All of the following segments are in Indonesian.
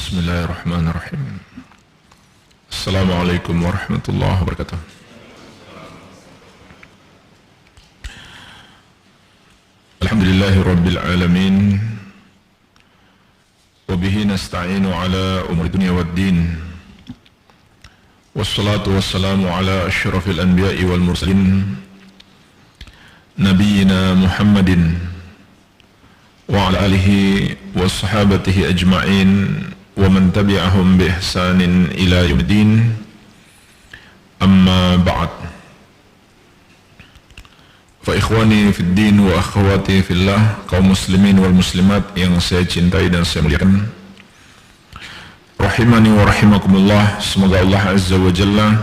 Bismillahirrahmanirrahim. Assalamualaikum warahmatullahi wabarakatuh. Alhamdulillahi rabbil alamin. Wabihi nasta'inu ala umuri dunia waddin. Wassalatu wassalamu ala asyrafil anbiya'i wal mursalin, Nabiyyina Muhammadin wa ala alihi wa sahabatihi ajma'in wa man tabi'ahum bi ihsanin ila yaumiddin. Amma ba'd. Fa ikhwani fid din wa akhwati fillah, kaum muslimin wal muslimat yang saya cintai dan saya muliakan, rahimani wa rahimakumullah. Semoga Allah Azza wa Jalla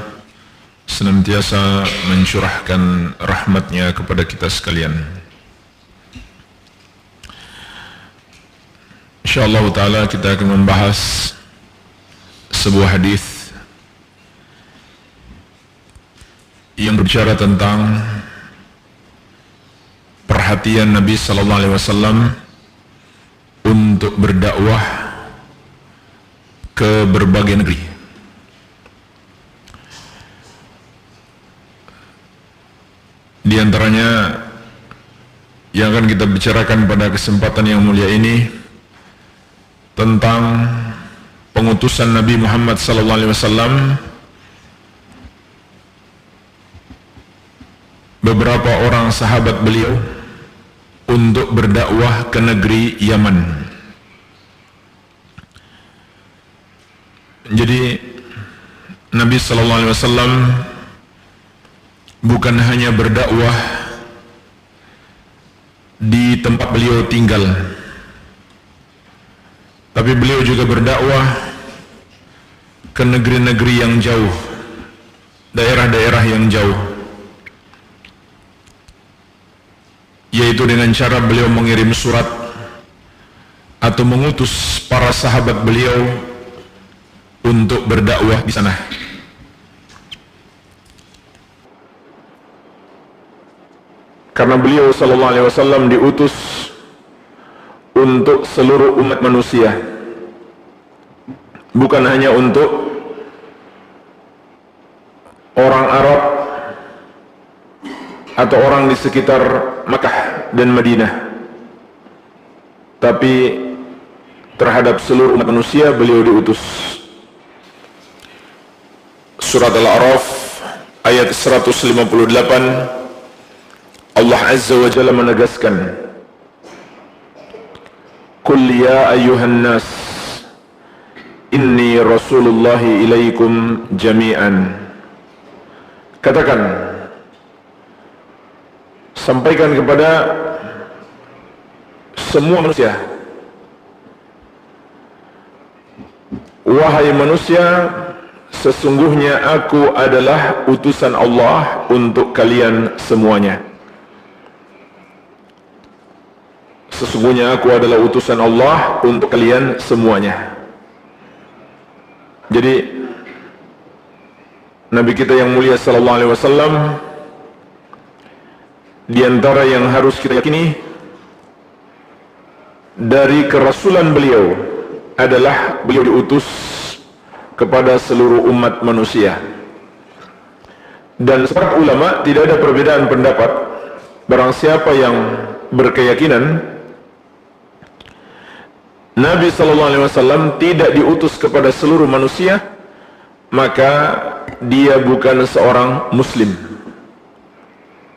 senantiasa mencurahkan rahmatnya kepada kita sekalian. InsyaAllah ta'ala kita akan membahas sebuah hadis yang berbicara tentang perhatian Nabi Sallallahu Alaihi Wasallam untuk berdakwah ke berbagai negeri. Di antaranya yang akan kita bicarakan pada kesempatan yang mulia ini tentang pengutusan Nabi Muhammad sallallahu alaihi wasallam beberapa orang sahabat beliau untuk berdakwah ke negeri Yaman. Jadi Nabi sallallahu alaihi wasallam bukan hanya berdakwah di tempat beliau tinggal, tapi beliau juga berdakwah ke negeri-negeri yang jauh, daerah-daerah yang jauh, yaitu dengan cara beliau mengirim surat atau mengutus para sahabat beliau untuk berdakwah di sana. Karena beliau sallallahu alaihi wasallam diutus untuk seluruh umat manusia, bukan hanya untuk orang Arab atau orang di sekitar Makkah dan Madinah, tapi terhadap seluruh umat manusia beliau diutus. Surat Al-A'raf ayat 158, Allah Azza wa Jalla menegaskan, Qul ya ayyuhan nas inni rasulullahi ilaikum jami'an. Katakan, sampaikan kepada semua manusia, wahai manusia, sesungguhnya aku adalah utusan Allah untuk kalian semuanya. Sesungguhnya aku adalah utusan Allah untuk kalian semuanya. Jadi Nabi kita yang mulia sallallahu alaihi wasallam, di antara yang harus kita yakini dari kerasulan beliau adalah beliau diutus kepada seluruh umat manusia. Dan sepakat ulama tidak ada perbedaan pendapat, barang siapa yang berkeyakinan Nabi sallallahu alaihi wasallam tidak diutus kepada seluruh manusia, maka dia bukan seorang muslim.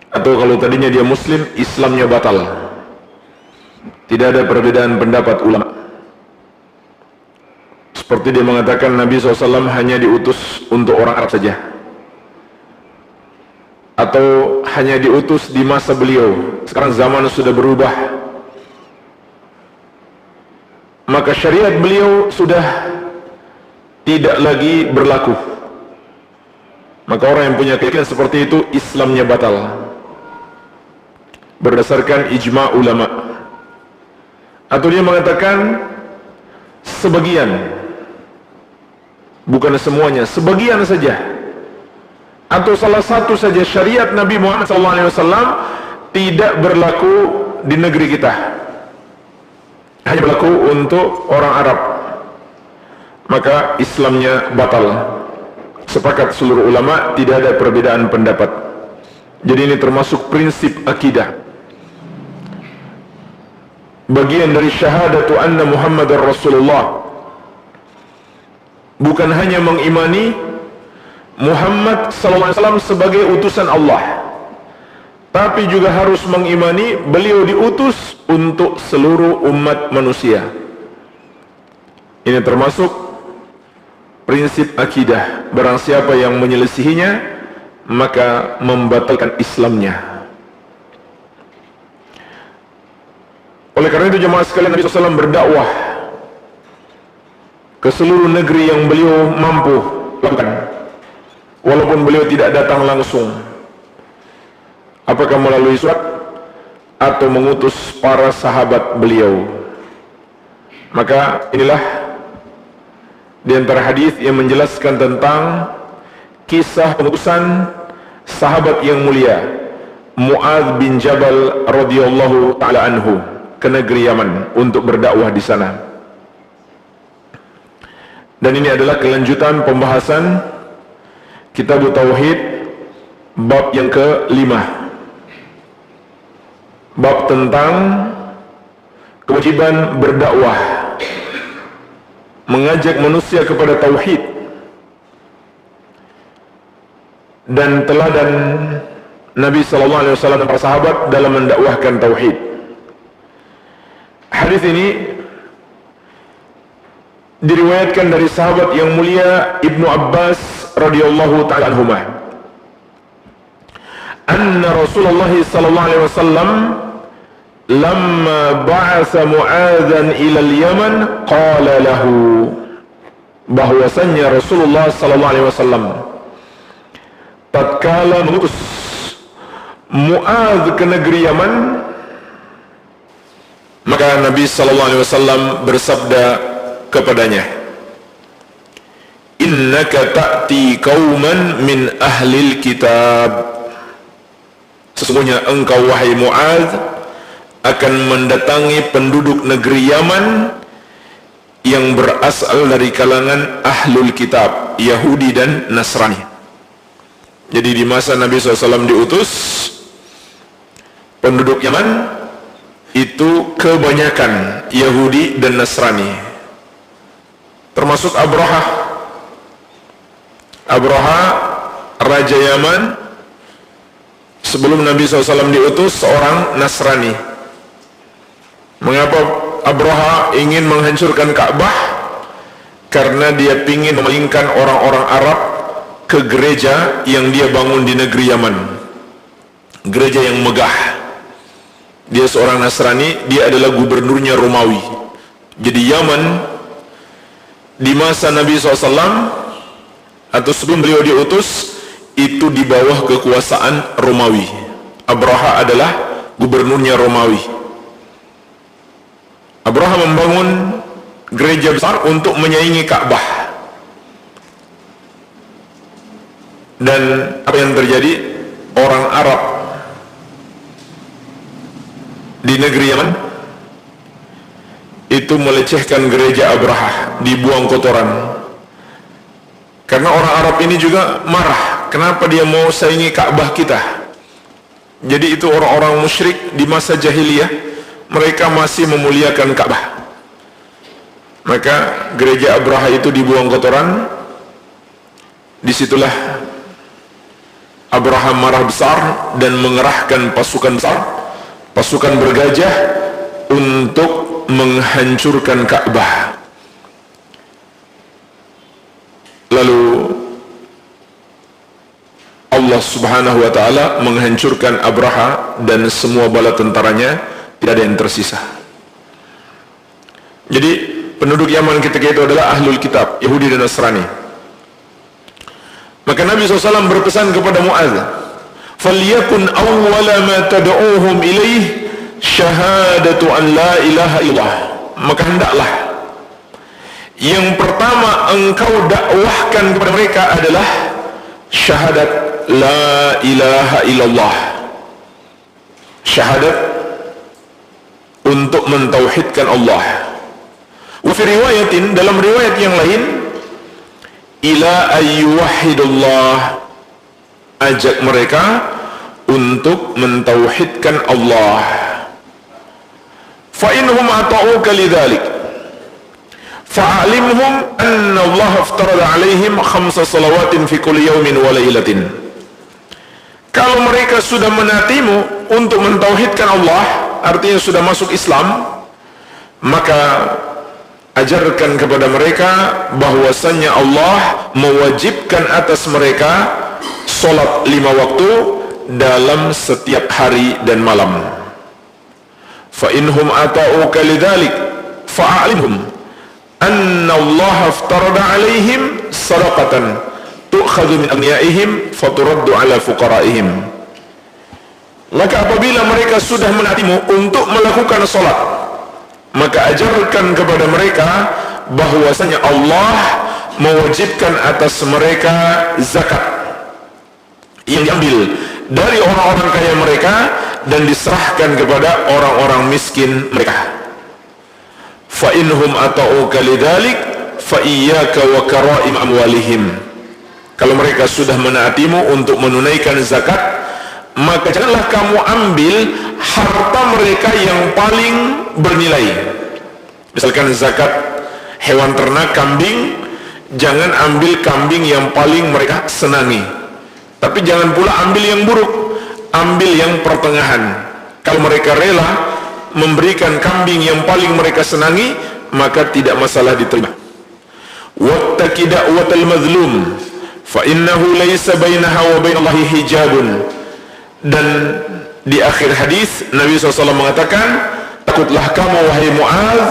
Atau kalau tadinya dia muslim, Islamnya batal. Tidak ada perbedaan pendapat ulama. Seperti dia mengatakan Nabi SAW hanya diutus untuk orang Arab saja, atau hanya diutus di masa beliau. Sekarang zaman sudah berubah, maka syariat beliau sudah tidak lagi berlaku. Maka orang yang punya keyakinan seperti itu, Islamnya batal berdasarkan ijma' ulama. Atau dia mengatakan sebagian, bukan semuanya, sebagian saja, atau salah satu saja syariat Nabi Muhammad SAW tidak berlaku di negeri kita, hanya berlaku untuk orang Arab. maka Islamnya batal. Sepakat seluruh ulama, tidak ada perbedaan pendapat. Jadi ini termasuk prinsip akidah, bagian dari syahadatu anna Muhammadar Rasulullah. Bukan hanya mengimani Muhammad SAW sebagai utusan Allah, tapi juga harus mengimani beliau diutus untuk seluruh umat manusia. Ini termasuk prinsip akidah. Barang siapa yang menyelisihinya, maka membatalkan Islamnya. Oleh karena itu jemaah sekalian, Nabi SAW berdakwah ke seluruh negeri yang beliau mampu lakukan, walaupun beliau tidak datang langsung, apakah melalui surat atau mengutus para sahabat beliau. Maka inilah di antara hadis yang menjelaskan tentang kisah pengutusan sahabat yang mulia Mu'adz bin Jabal radhiyallahu taala anhu ke negeri Yaman untuk berdakwah di sana. Dan ini adalah kelanjutan pembahasan Kitab Tauhid bab yang ke-5, bab tentang kewajiban berdakwah, mengajak manusia kepada tauhid, dan teladan Nabi SAW dan para sahabat dalam mendakwahkan tauhid. Hadis ini diriwayatkan dari sahabat yang mulia Ibnu Abbas radhiyallahu ta'ala anhuma, anna Rasulullah sallallahu alaihi wasallam lamma ba'atha Mu'adzan ila al-Yaman qala lahu, bahwasannya Rasulullah sallallahu alaihi wasallam tatkala mengutus Mu'adz ke negeri Yaman, maka Nabi sallallahu alaihi wasallam bersabda kepadanya, innaka ta'ti qauman min ahlil kitab, sesungguhnya engkau wahai Mu'adz akan mendatangi penduduk negeri Yaman yang berasal dari kalangan ahlul kitab, Yahudi dan Nasrani. Jadi di masa Nabi SAW diutus, penduduk Yaman itu kebanyakan Yahudi dan Nasrani, termasuk Abraha, Raja Yaman sebelum Nabi SAW diutus, seorang Nasrani. Mengapa Abraha ingin menghancurkan Ka'bah? Karena dia ingin memalingkan orang-orang Arab ke gereja yang dia bangun di negeri Yaman, gereja yang megah. Dia seorang Nasrani, dia adalah gubernurnya Romawi. Jadi Yaman di masa Nabi SAW atau sebelum beliau diutus itu di bawah kekuasaan Romawi. Abraha adalah gubernurnya Romawi. Abraha membangun gereja besar untuk menyaingi Ka'bah. Dan apa yang terjadi? Orang Arab di negeri Yaman itu melecehkan gereja Abraha, dibuang kotoran. Karena orang Arab ini juga marah, kenapa dia mau saingi Ka'bah kita? Jadi itu orang-orang musyrik di masa jahiliyah, mereka masih memuliakan Ka'bah. Maka gereja Abraha itu dibuang kotoran. Disitulah Abraham marah besar dan mengerahkan pasukan besar, pasukan bergajah untuk menghancurkan Ka'bah. Lalu Allah Subhanahu wa ta'ala menghancurkan Abraha dan semua bala tentaranya, tidak ada yang tersisa. Jadi penduduk Yaman ketika itu adalah ahlul kitab, Yahudi dan Nasrani. Maka Nabi SAW berpesan kepada Mu'adz, "Falyakun awwala ma tad'uuhum ilaih syahadatu an la ilaha illallah." Maka hendaklah yang pertama engkau dakwahkan kepada mereka adalah syahadat la ilaha illallah, syahadat untuk mentauhidkan Allah. Wa fi riwayatin, dalam riwayat yang lain, ila ayyuwahidullah, ajak mereka untuk mentauhidkan Allah. Fa inhum ata'uka lidzalik fa'alimhum anna Allah aftarada alaihim 5 salawatin fi kulli yawmin wa lailatin. Kalau mereka sudah menatimu untuk mentauhidkan Allah, artinya sudah masuk Islam, maka ajarkan kepada mereka bahwasannya Allah mewajibkan atas mereka solat 5 waktu dalam setiap hari dan malam. Fa inhum ata'uka lidzalik fa'alimhum anna Allah aftarada alaihim sadaqatan tu'khadhu min aghniyaihim faturaddu ala fuqaraihim. Maka apabila mereka sudah menatimu untuk melakukan salat, maka ajarkan kepada mereka bahwasanya Allah mewajibkan atas mereka zakat yang diambil dari orang-orang kaya mereka dan diserahkan kepada orang-orang miskin mereka. Fa inhum ata'uka lidzalik fa iyyaka wa kara'im amwalihim. Kalau mereka sudah menaatimu untuk menunaikan zakat, maka janganlah kamu ambil harta mereka yang paling bernilai. Misalkan zakat hewan ternak, kambing, jangan ambil kambing yang paling mereka senangi, tapi jangan pula ambil yang buruk, ambil yang pertengahan. Kalau mereka rela memberikan kambing yang paling mereka senangi, maka tidak masalah diterima. Wattaqi da'watal mazlum fa innahu laysa bainaha wa bainallahi hijabun. Dan di akhir hadis Nabi SAW mengatakan, takutlah kamu wahai Mu'adz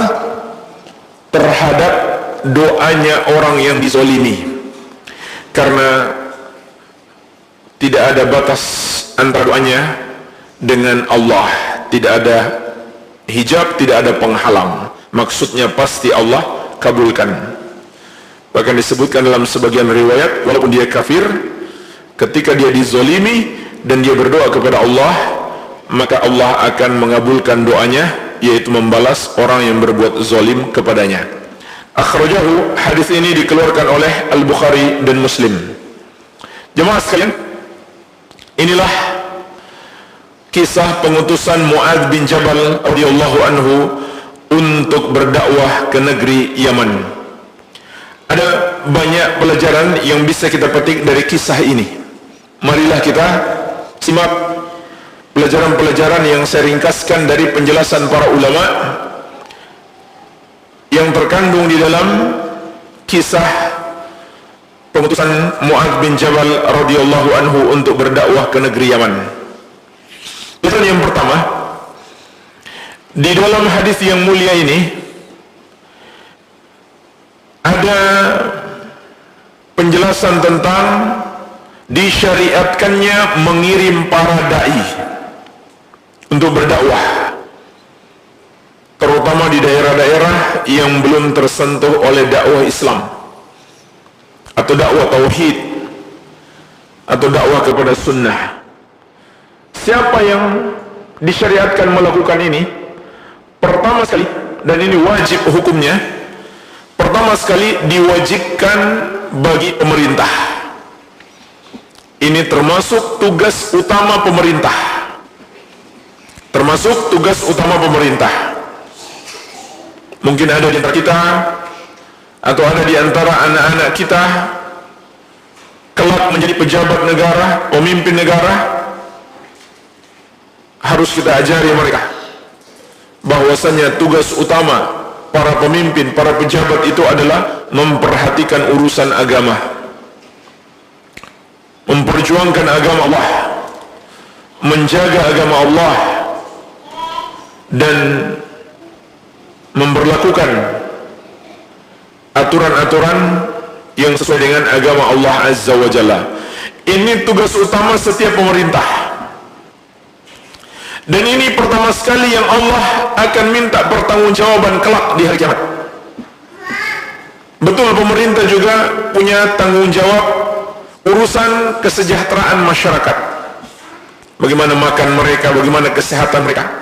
terhadap doanya orang yang dizolimi, karena tidak ada batas antara doanya dengan Allah, tidak ada hijab, tidak ada penghalang. Maksudnya pasti Allah kabulkan. Bahkan disebutkan dalam sebagian riwayat, walaupun dia kafir, ketika dia dizolimi dan dia berdoa kepada Allah, maka Allah akan mengabulkan doanya, yaitu membalas orang yang berbuat zolim kepadanya. Akhrajahu, hadis ini dikeluarkan oleh Al-Bukhari dan Muslim. Jemaah sekalian, inilah kisah pengutusan Mu'adz bin Jabal radhiyallahu anhu untuk berdakwah ke negeri Yaman. Ada banyak pelajaran yang bisa kita petik dari kisah ini. Marilah kita simak pelajaran-pelajaran yang saya ringkaskan dari penjelasan para ulama yang terkandung di dalam kisah pengutusan Mu'adz bin Jabal radhiyallahu anhu untuk berdakwah ke negeri Yaman. Pelajaran yang pertama, di dalam hadis yang mulia ini ada penjelasan tentang disyariatkannya mengirim para dai untuk berdakwah, terutama di daerah-daerah yang belum tersentuh oleh dakwah Islam atau dakwah tauhid atau dakwah kepada sunnah. Siapa yang disyariatkan melakukan ini? Pertama sekali, dan ini wajib hukumnya, pertama sekali diwajibkan bagi pemerintah. Ini termasuk tugas utama pemerintah. Termasuk tugas utama pemerintah. Mungkin ada di antara kita atau ada di antara anak-anak kita kelak menjadi pejabat negara, pemimpin negara. Harus kita ajari mereka bahwasanya tugas utama para pemimpin, para pejabat itu adalah memperhatikan urusan agama, memperjuangkan agama Allah, menjaga agama Allah, dan memberlakukan aturan-aturan yang sesuai dengan agama Allah Azza wa Jalla. Ini tugas utama setiap pemerintah. Dan ini pertama sekali yang Allah akan minta pertanggungjawaban kelak di hari kiamat. Betul, pemerintah juga punya tanggung jawab urusan kesejahteraan masyarakat. Bagaimana makan mereka, bagaimana kesehatan mereka.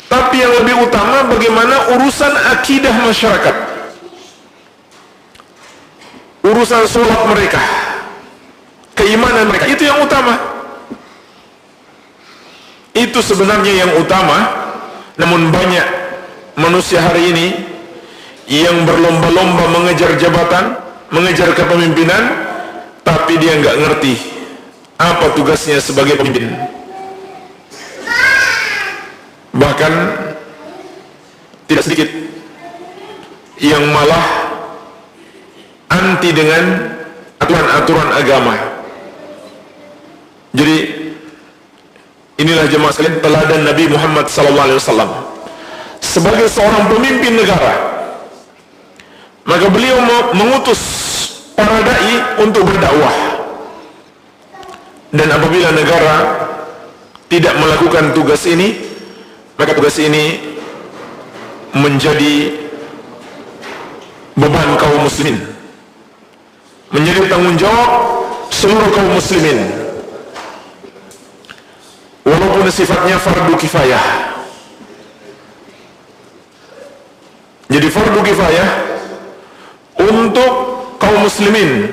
Tapi yang lebih utama bagaimana urusan akidah masyarakat. urusan sholat mereka, keimanan mereka, itu yang utama. Itu sebenarnya yang utama. Namun banyak manusia hari ini yang berlomba-lomba mengejar jabatan, mengejar kepemimpinan, tapi dia nggak ngerti apa tugasnya sebagai pemimpin. Bahkan tidak sedikit yang malah anti dengan aturan-aturan agama. Jadi inilah jemaah sekalian teladan Nabi Muhammad SAW sebagai seorang pemimpin negara. Maka beliau mengutus para dai untuk berdakwah. Dan apabila negara tidak melakukan tugas ini, maka tugas ini menjadi beban kaum muslimin, menjadi tanggung jawab seluruh kaum muslimin, walaupun sifatnya fardu kifayah. Jadi fardu kifayah untuk kaum muslimin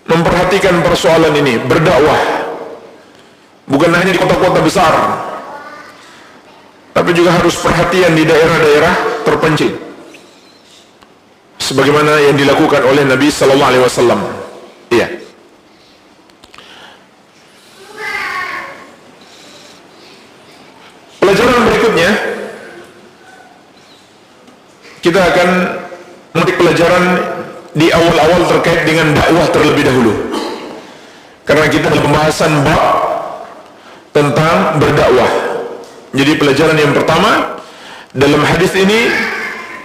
memperhatikan persoalan ini, berdakwah, bukan hanya di kota-kota besar, tapi juga harus perhatian di daerah-daerah terpencil, sebagaimana yang dilakukan oleh Nabi Sallallahu Alaihi Wasallam. Iya. Pelajaran berikutnya, kita akan memetik pelajaran di awal-awal terkait dengan dakwah terlebih dahulu, karena kita dalam pembahasan bab tentang berdakwah. Jadi pelajaran yang pertama, dalam hadis ini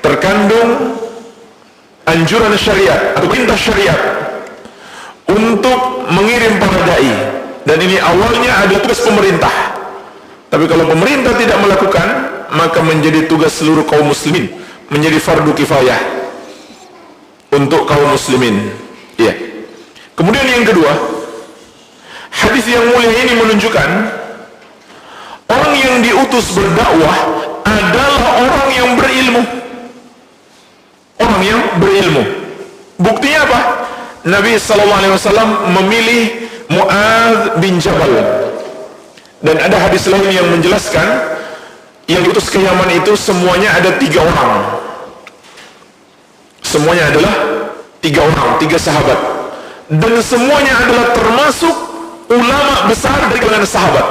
terkandung anjuran syariat atau perintah syariat untuk mengirim para dai, dan ini awalnya ada tugas pemerintah. Tapi kalau pemerintah tidak melakukan, maka menjadi tugas seluruh kaum muslimin, menjadi fardu kifayah untuk kaum muslimin. Iya. Kemudian yang kedua, hadis yang mulia ini menunjukkan orang yang diutus berdakwah adalah orang yang berilmu. Orang yang berilmu. Buktinya apa? Nabi SAW memilih Mu'adz bin Jabal. Dan ada hadis lain yang menjelaskan yang diutus ke Yaman itu semuanya ada 3 orang. Semuanya adalah 3 orang, 3 sahabat. Dan semuanya adalah termasuk ulama besar dari kalangan sahabat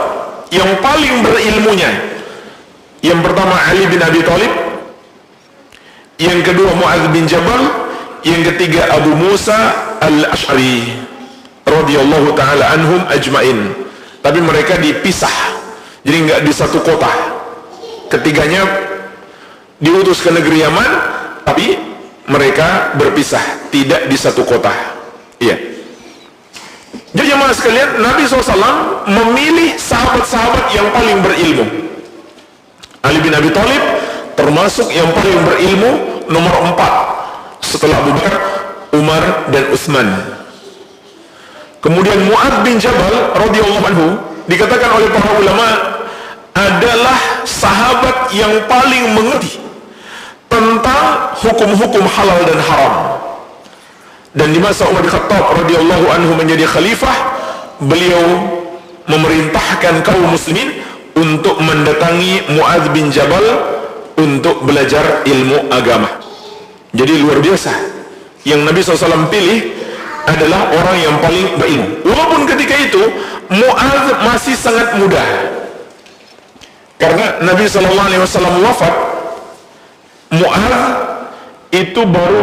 yang paling berilmunya. Yang pertama Ali bin Abi Thalib, yang kedua Mu'adz bin Jabal, yang ketiga Abu Musa al-Ash'ari radhiyallahu ta'ala anhum ajmain. Tapi mereka dipisah, jadi nggak di satu kota. Ketiganya diutus ke negeri Yaman, tapi mereka berpisah, tidak di satu kota. Iya. Jadi jemaah sekalian, Nabi SAW memilih sahabat-sahabat yang paling berilmu. Ali bin Abi Thalib termasuk yang paling berilmu, nomor 4 setelah Abu Bakar, Umar dan Utsman. Kemudian Mu'adz bin Jabal radhiyallahu anhu dikatakan oleh para ulama adalah sahabat yang paling mengerti tentang hukum-hukum halal dan haram. Dan di masa Umar bin Khattab radhiyallahu anhu menjadi khalifah, beliau memerintahkan kaum muslimin untuk mendatangi Mu'adz bin Jabal untuk belajar ilmu agama. Jadi luar biasa, yang Nabi SAW pilih adalah orang yang paling berilmu. Walaupun ketika itu Mu'adz masih sangat muda, karena Nabi SAW wafat, Mu'adz itu baru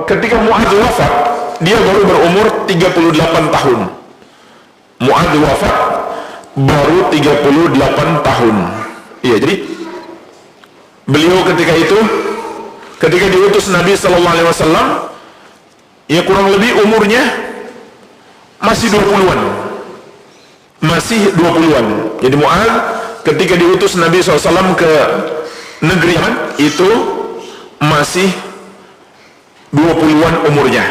ketika Mu'adz wafat, dia baru berumur 38 tahun. Mu'adz wafat baru 38 tahun. Iya, jadi beliau ketika itu, ketika diutus Nabi SAW, ya kurang lebih umurnya masih 20-an. Masih 20-an. Jadi Mu'adz ketika diutus Nabi SAW ke negeri Yaman itu masih 20-an umurnya.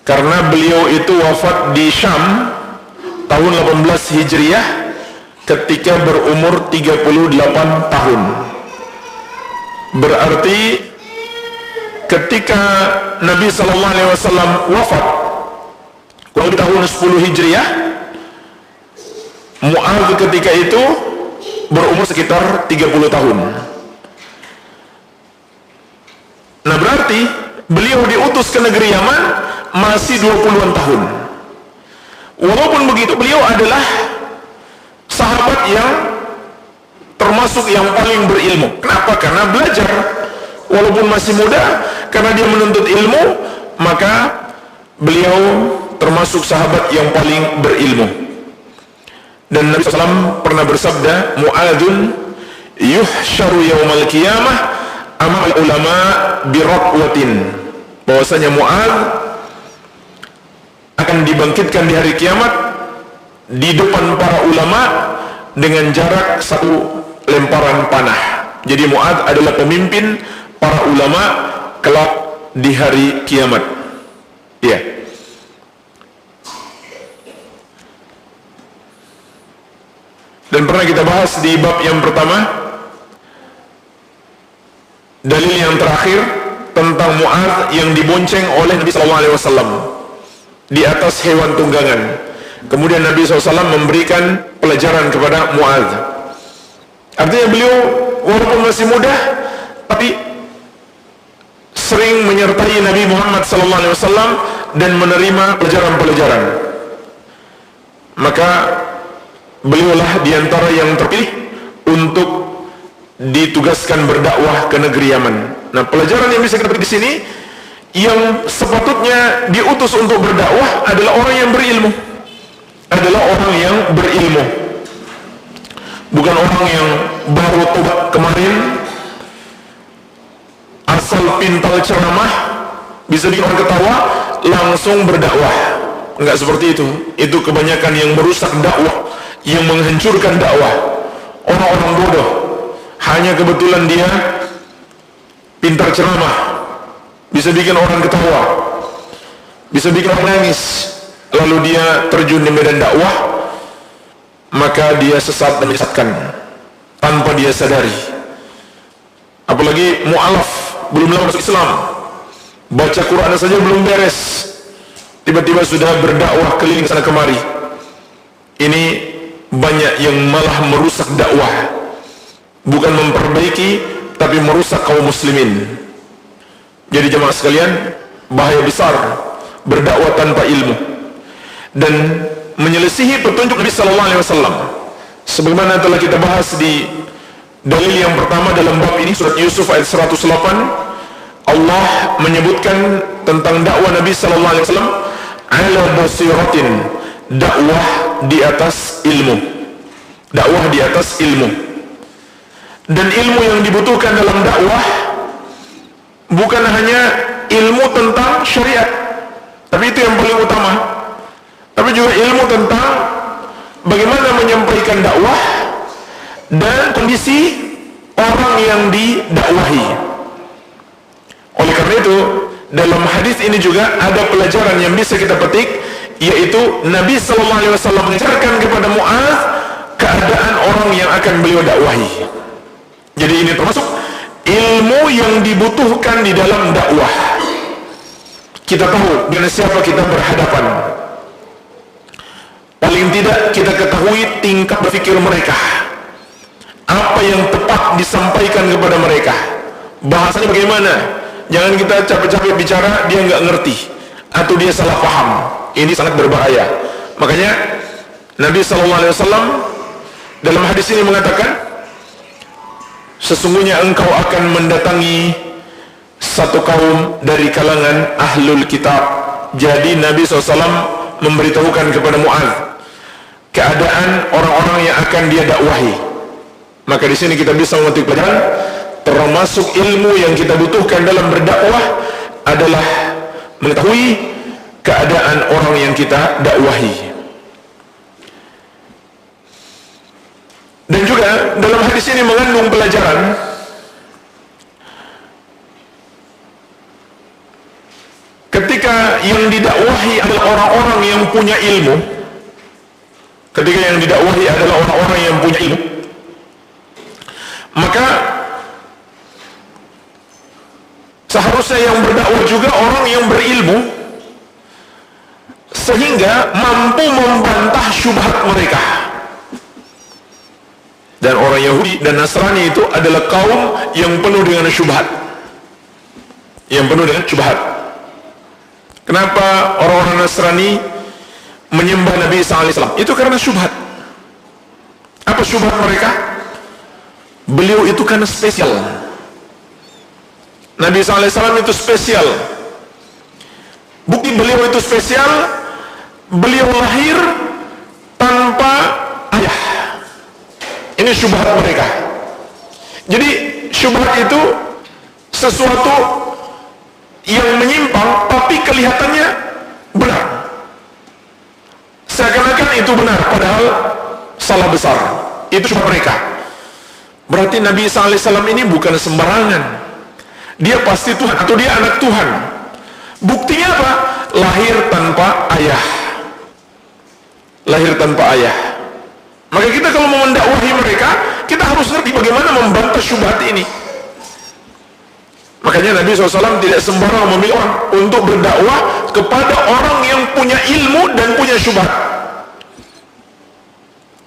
Karena beliau itu wafat di Syam tahun 18 Hijriah ketika berumur 38 tahun. Berarti ketika Nabi SAW wafat kurang lebih tahun 10 Hijriah, Mu'adz ketika itu berumur sekitar 30 tahun. Nah berarti beliau diutus ke negeri Yaman masih 20-an tahun. Walaupun begitu beliau adalah sahabat yang termasuk yang paling berilmu. Kenapa? Karena belajar. Walaupun masih muda, karena dia menuntut ilmu, maka beliau termasuk sahabat yang paling berilmu. Dan Nabi SAW pernah bersabda, Mu'adzun yuhsyaru yawmal qiyamah amal ulama biraqwatin, bahwasanya Mu'adz akan dibangkitkan di hari kiamat di depan para ulama dengan jarak 1 lemparan panah. Jadi Mu'adz adalah pemimpin para ulama kelak di hari kiamat. Ya. Dan pernah kita bahas di bab yang pertama, dalil yang terakhir tentang Mu'adz yang dibonceng oleh Nabi SAW di atas hewan tunggangan. Kemudian Nabi SAW memberikan pelajaran kepada Mu'adz. Artinya beliau walaupun masih muda, tapi sering menyertai Nabi Muhammad SAW dan menerima pelajaran-pelajaran. Maka beliaulah diantara yang terpilih untuk ditugaskan berdakwah ke negeri Yaman. Nah, pelajaran yang bisa kita petik di sini, yang sepatutnya diutus untuk berdakwah adalah orang yang berilmu. Adalah orang yang berilmu. Bukan orang yang baru tobat kemarin, asal pintal ceramah, bisa bikin orang ketawa, langsung berdakwah. Enggak seperti itu. Itu kebanyakan yang merusak dakwah, yang menghancurkan dakwah. Orang-orang bodoh, hanya kebetulan dia pintar ceramah, bisa bikin orang ketawa, bisa bikin orang nangis, lalu dia terjun di medan dakwah, maka dia sesat dan menyesatkan tanpa dia sadari. Apalagi mu'alaf, belum lama masuk Islam, baca Quran saja belum beres, tiba-tiba sudah berdakwah keliling sana kemari. Ini banyak yang malah merusak dakwah, bukan memperbaiki, tapi merusak kaum muslimin. Jadi jemaah sekalian, bahaya besar berdakwah tanpa ilmu dan menyelisihi petunjuk Nabi SAW. Sebagaimana telah kita bahas di dalil yang pertama dalam bab ini, surat Yusuf ayat 108, Allah menyebutkan tentang dakwah Nabi SAW, ala basiratin, dakwah di atas ilmu, dakwah di atas ilmu. Dan ilmu yang dibutuhkan dalam dakwah bukan hanya ilmu tentang syariat, tapi itu yang paling utama, tapi juga ilmu tentang bagaimana menyampaikan dakwah dan kondisi orang yang didakwahi. Oleh karena itu, dalam hadis ini juga ada pelajaran yang bisa kita petik, yaitu Nabi SAW mengajarkan kepada Mu'adz keadaan orang yang akan beliau dakwahi. Jadi ini termasuk ilmu yang dibutuhkan di dalam dakwah. Kita tahu dengan siapa kita berhadapan. Paling tidak kita ketahui tingkah berpikir mereka, apa yang tepat disampaikan kepada mereka, bahasanya bagaimana. Jangan kita capek-capek bicara dia nggak ngerti atau dia salah paham. Ini sangat berbahaya. Makanya Nabi SAW dalam hadis ini mengatakan, sesungguhnya engkau akan mendatangi satu kaum dari kalangan ahlul kitab. Jadi Nabi SAW memberitahukan kepada Mu'adz keadaan orang-orang yang akan dia dakwahi. Maka di sini kita bisa memetik pelajaran, termasuk ilmu yang kita butuhkan dalam berdakwah adalah mengetahui keadaan orang yang kita dakwahi. Dan juga dalam hadis ini mengandung pelajaran ketika yang didakwahi adalah orang-orang yang punya ilmu, ketika yang didakwahi adalah orang-orang yang punya ilmu, maka Seharusnya yang berdakwah juga orang yang berilmu, sehingga mampu membantah syubhat mereka. Dan orang Yahudi dan Nasrani itu adalah kaum yang penuh dengan syubhat. Yang penuh dengan syubhat. Kenapa orang-orang Nasrani menyembah Nabi SAW? Itu karena syubhat. Apa syubhat mereka? Beliau itu karena spesial. Nabi SAW itu spesial. Bukti beliau itu spesial, beliau lahir tanpa ayah. Ini syubhat mereka. Jadi syubhat itu sesuatu yang menyimpang tapi kelihatannya benar, seakan-akan itu benar padahal salah besar. Itu syubhat mereka. Berarti Nabi SAW ini bukan sembarangan. Dia pasti Tuhan atau dia anak Tuhan. Buktinya apa? Lahir tanpa ayah. Lahir tanpa ayah. Maka kita kalau mau mendakwahi mereka, kita harus ngerti bagaimana membantah syubhat ini. Makanya Nabi SAW tidak sembarang memilih orang untuk berdakwah kepada orang yang punya ilmu dan punya syubhat.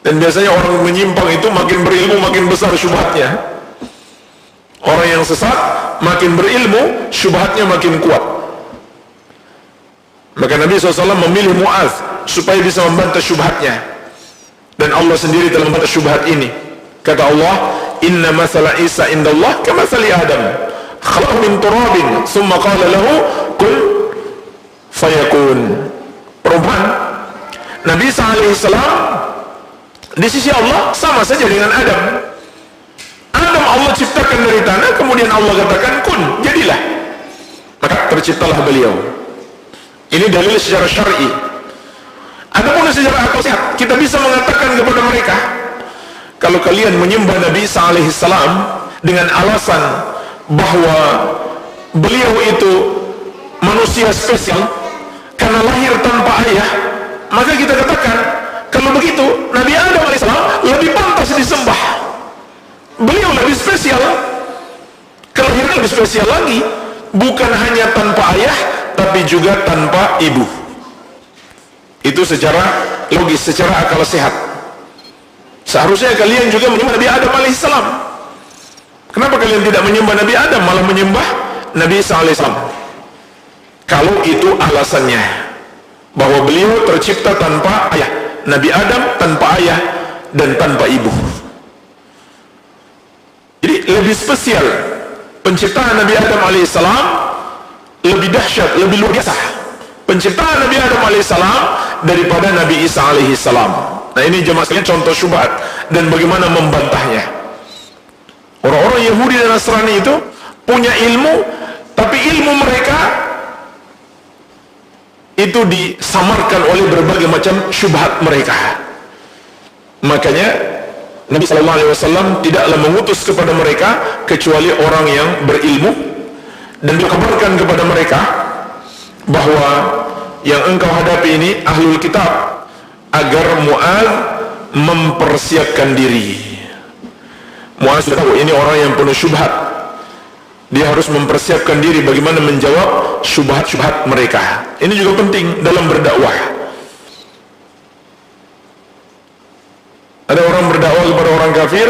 Dan biasanya orang menyimpang itu makin berilmu makin besar syubhatnya. Orang yang sesat makin berilmu, syubhatnya makin kuat. Maka Nabi SAW memilih Mu'adz supaya bisa membantah syubhatnya. Dan Allah sendiri telah membantah syubhat ini. Kata Allah, Inna masala Isa indallah kamathali Adam, khalaqahu min turabin, summa qala lahu kun fayakun. Perubahan Nabi Isa alaihissalam di sisi Allah sama saja dengan Adam. Adam Allah ciptakan dari tanah, kemudian Allah katakan kun, jadilah. Maka terciptalah beliau. Ini dalil secara syar'i. Adapun secara akal sehat, kita bisa mengatakan kepada mereka, kalau kalian menyembah Nabi Isa alaihissalam dengan alasan bahwa beliau itu manusia spesial karena lahir tanpa ayah, maka kita katakan, kalau begitu Nabi Adam alaihissalam lebih pantas disembah. Beliau lebih spesial, kelahiran lebih spesial lagi, bukan hanya tanpa ayah tapi juga tanpa ibu. Itu secara logis, secara akal sehat. Seharusnya kalian juga menyembah Nabi Adam alaihissalam. Kenapa kalian tidak menyembah Nabi Adam, malah menyembah Nabi Isa alaihissalam? Kalau itu alasannya, bahwa beliau tercipta tanpa ayah, Nabi Adam tanpa ayah dan tanpa ibu. Jadi lebih spesial penciptaan Nabi Adam alaihissalam, lebih dahsyat, lebih luar biasa penciptaan Nabi Adam alaihissalam daripada Nabi Isa alaihissalam. Nah ini jemaah sekalian contoh syubhat dan bagaimana membantahnya. Orang-orang Yahudi dan Nasrani itu punya ilmu, tapi ilmu mereka itu disamarkan oleh berbagai macam syubhat mereka. Makanya Nabi SAW tidaklah mengutus kepada mereka kecuali orang yang berilmu, dan dikabarkan kepada mereka bahwa yang engkau hadapi ini ahlul kitab, agar Mu'adz mempersiapkan diri. Mu'adz sudah tahu ini orang yang penuh syubhat, dia harus mempersiapkan diri bagaimana menjawab syubhat-syubhat mereka. Ini juga penting dalam berdakwah. Ada orang berdakwah kepada orang kafir,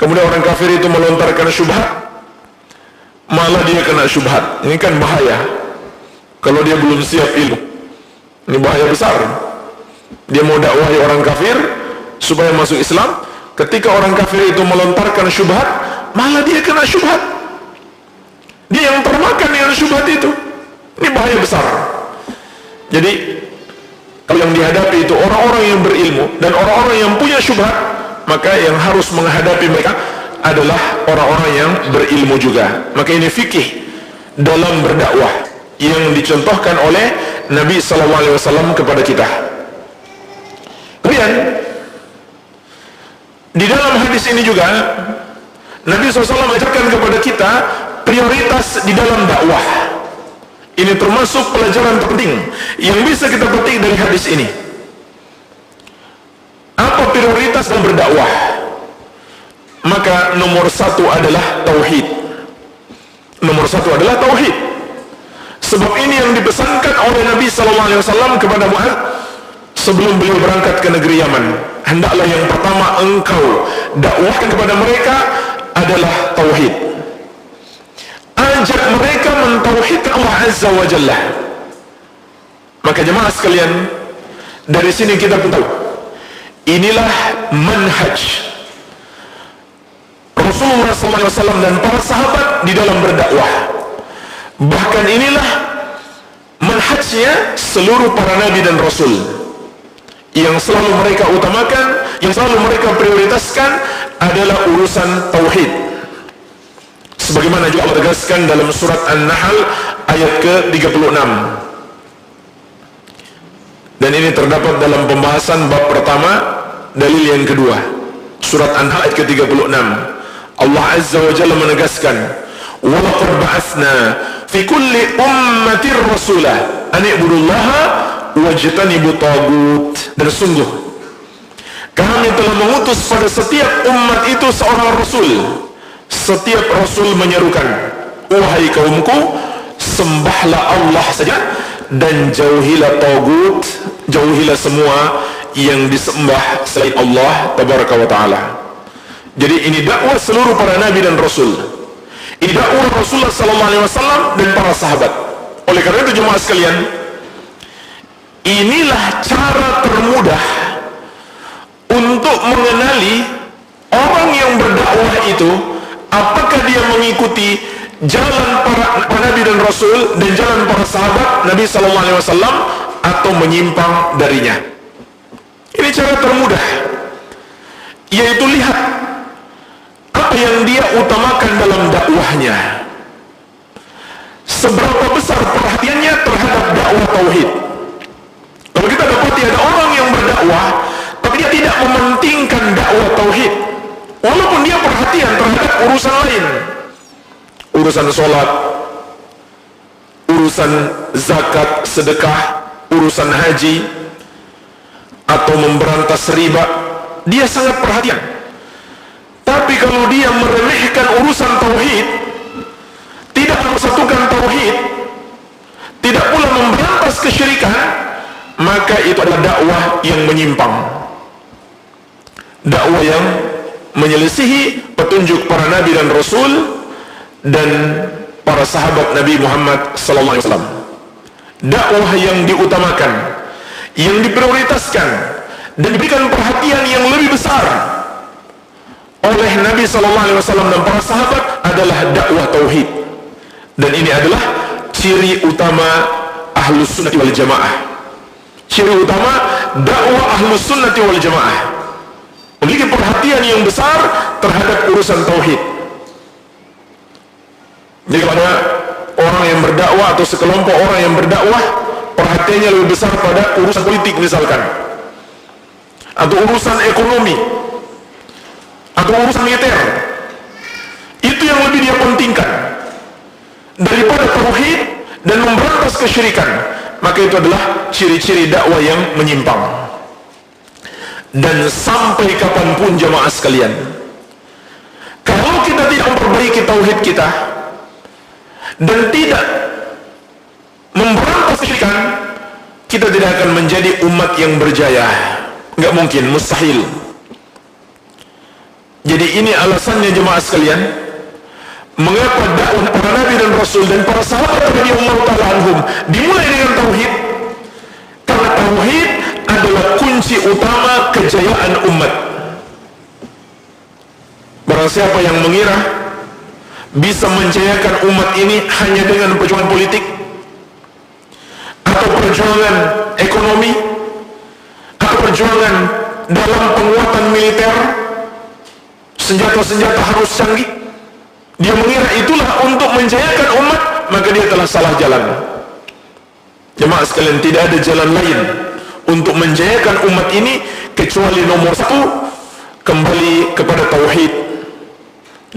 kemudian orang kafir itu melontarkan syubhat, malah dia kena syubhat. Ini kan bahaya kalau dia belum siap ilmu. Ini bahaya besar. Dia mau dakwahi orang kafir supaya masuk Islam, ketika orang kafir itu melontarkan syubhat, malah dia kena syubhat. Dia yang termakan dengan syubhat itu. Ini bahaya besar. Jadi kalau yang dihadapi itu orang-orang yang berilmu dan orang-orang yang punya syubhat, maka yang harus menghadapi mereka adalah orang-orang yang berilmu juga. Maka ini fikih dalam berdakwah yang dicontohkan oleh Nabi SAW kepada kita. Kemudian di dalam hadis ini juga Nabi SAW mengajarkan kepada kita prioritas di dalam dakwah. Ini termasuk pelajaran penting yang bisa kita petik dari hadis ini. Apa prioritas dalam berdakwah? Maka nomor satu adalah tauhid. Nomor satu adalah tauhid. Sebab ini yang dipesankan oleh Nabi SAW kepada Mu'adz sebelum beliau berangkat ke negeri Yaman. Hendaklah yang pertama engkau dakwahkan kepada mereka adalah tauhid. Ajak mereka mentauhidkan Allah Azza wa Jalla. Maka jemaah sekalian, dari sini kita pun tahu, inilah manhaj Rasulullah SAW dan para sahabat di dalam berdakwah. Bahkan inilah manhajnya seluruh para nabi dan rasul. Yang selalu mereka utamakan, yang selalu mereka prioritaskan adalah urusan tauhid. Sebagaimana juga Allah tegaskan dalam surat An-Nahl ayat ke-36. Dan ini terdapat dalam pembahasan bab pertama, dalil yang kedua. Surat An-Nahl ayat ke-36. Allah Azza wa Jalla menegaskan, "Wa laqad ba'atsna fi kulli ummatin rasulah an i'budullaha wajtanibu tagut." Dan sungguh kami telah mengutus pada setiap umat itu seorang rasul. Setiap rasul menyerukan, "Wahai kaumku, sembahlah Allah saja dan jauhilah tagut, jauhilah semua yang disembah selain Allah tabaraka wa taala." Jadi ini dakwah seluruh para nabi dan rasul. Ini dakwah Rasulullah SAW dan para sahabat. Oleh karena itu jemaah sekalian, inilah cara termudah untuk mengenali orang yang berdakwah itu, apakah dia mengikuti jalan para nabi dan rasul dan jalan para sahabat Nabi SAW atau menyimpang darinya. Ini cara termudah, yaitu lihat apa yang dia utamakan dalam dakwahnya. Seberapa besar perhatiannya terhadap dakwah tauhid. Kalau kita dapati ada orang yang berdakwah tapi dia tidak mementingkan dakwah tauhid, walaupun dia perhatian terhadap urusan lain, urusan sholat, urusan zakat, sedekah, urusan haji, atau memberantas riba, dia sangat perhatian. Tapi kalau dia meremehkan urusan tauhid, tidak mempersatukan tauhid, tidak pula memberantas kesyirikan, maka itu adalah dakwah yang menyimpang, dakwah yang menyelisihi petunjuk para nabi dan rasul dan para sahabat Nabi Muhammad SAW. Dakwah yang diutamakan, yang diprioritaskan dan diberikan perhatian yang lebih besar oleh Nabi SAW dan para sahabat adalah dakwah tauhid. Dan ini adalah ciri utama Ahlus Sunnati wal Jamaah. Ciri utama dakwah Ahlus Sunnati wal Jamaah, memiliki perhatian yang besar terhadap urusan tauhid. Jadi kalau ada orang yang berdakwah atau sekelompok orang yang berdakwah, perhatiannya lebih besar pada urusan politik misalkan, atau urusan ekonomi, atau urusan militer, itu yang lebih dia pentingkan daripada tauhid dan memberantas kesyirikan, maka itu adalah ciri-ciri dakwah yang menyimpang. Dan sampai kapanpun jemaah sekalian, kalau kita tidak memperbaiki tauhid kita dan tidak memberantas kesyirikan, kita tidak akan menjadi umat yang berjaya. Nggak mungkin, mustahil. Jadi ini alasannya jemaah sekalian, mengapa dakwah para nabi dan rasul dan para sahabat radhiyallahu ta'ala anhum dimulai dengan tauhid? Karena tauhid adalah kunci utama kejayaan umat. Barang siapa yang mengira bisa menjayakan umat ini hanya dengan perjuangan politik atau perjuangan ekonomi atau perjuangan dalam penguatan militer, senjata-senjata harus canggih, dia mengira itulah untuk menjayakan umat, maka dia telah salah jalan. Jemaah sekalian, tidak ada jalan lain untuk menjayakan umat ini kecuali nomor satu, kembali kepada tauhid,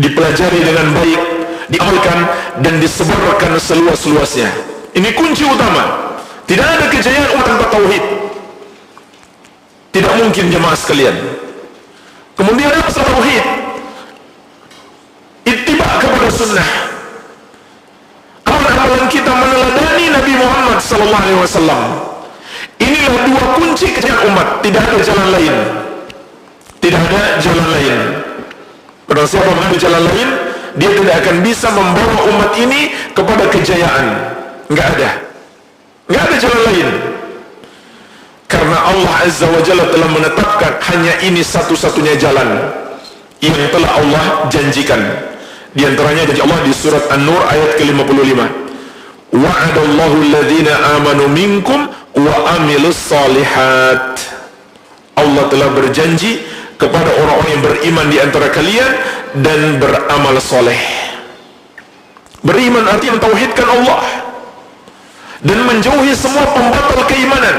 dipelajari dengan baik, diamalkan dan disebarkan seluas-luasnya. Ini kunci utama. Tidak ada kejayaan umat tanpa tauhid. Tidak mungkin jemaah sekalian. Kemudian ada masalah tauhid, ittiba kepada sunnah, Nabi Muhammad SAW. Inilah dua kunci kejayaan umat. Tidak ada jalan lain. Tidak ada jalan lain. Barang siapa mengambil jalan lain, dia tidak akan bisa membawa umat ini kepada kejayaan. Enggak ada. Enggak ada jalan lain. Karena Allah Azza wa Jalla telah menetapkan hanya ini satu-satunya jalan yang telah Allah janjikan. Di antaranya janji Allah di surat An-Nur ayat ke-55. Wa'adallahu alladhina amanu minkum wa amilus salihat. Allah telah berjanji kepada orang-orang yang beriman di antara kalian dan beramal soleh. Beriman artinya mentauhidkan Allah dan menjauhi semua pembatal keimanan,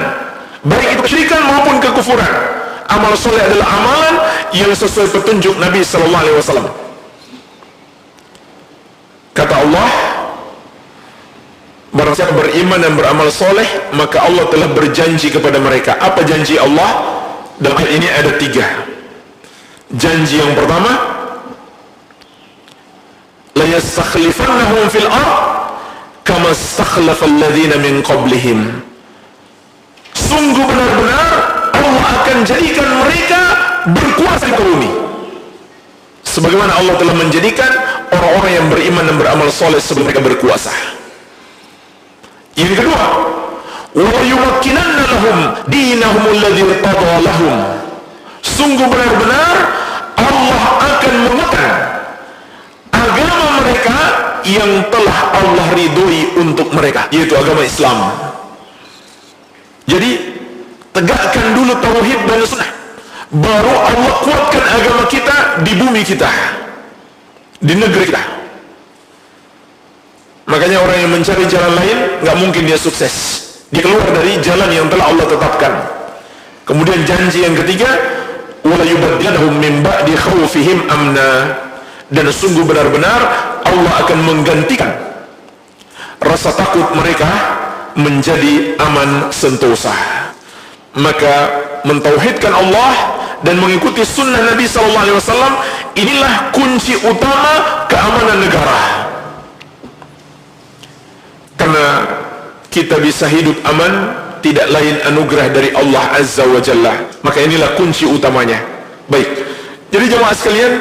baik itu kesyirikan maupun kekufuran. Amal soleh adalah amalan yang sesuai petunjuk Nabi SAW. Kata Allah, barang siapa beriman dan beramal soleh, maka Allah telah berjanji kepada mereka. Apa janji Allah? Dalam ayat ini ada 3. Janji yang pertama, la yastakhlifannahum fil ardh kama istakhlafa alladhina min qablihim. Sungguh benar-benar Allah akan jadikan mereka berkuasa di bumi, sebagaimana Allah telah menjadikan orang-orang yang beriman dan beramal soleh sebelum mereka berkuasa. Yang kedua, wa yumakkinanna lahum dinahum alladhi irtada lahum. Sungguh benar-benar Allah akan menguatkan agama mereka yang telah Allah ridhoi untuk mereka, yaitu agama Islam. Jadi tegakkan dulu tauhid dan sunnah, baru Allah kuatkan agama kita di bumi kita, di negeri kita. Makanya orang yang mencari jalan lain nggak mungkin dia sukses. Dia keluar dari jalan yang telah Allah tetapkan. Kemudian janji yang ketiga, wala yubaddilannahum min ba'di khawfihim amna. Dan sungguh benar-benar Allah akan menggantikan rasa takut mereka menjadi aman sentosa. Maka mentauhidkan Allah dan mengikuti sunnah Nabi SAW, inilah kunci utama keamanan negara. Karena kita bisa hidup aman tidak lain anugerah dari Allah Azza wa Jalla. Maka inilah kunci utamanya. Baik, jadi jemaah sekalian,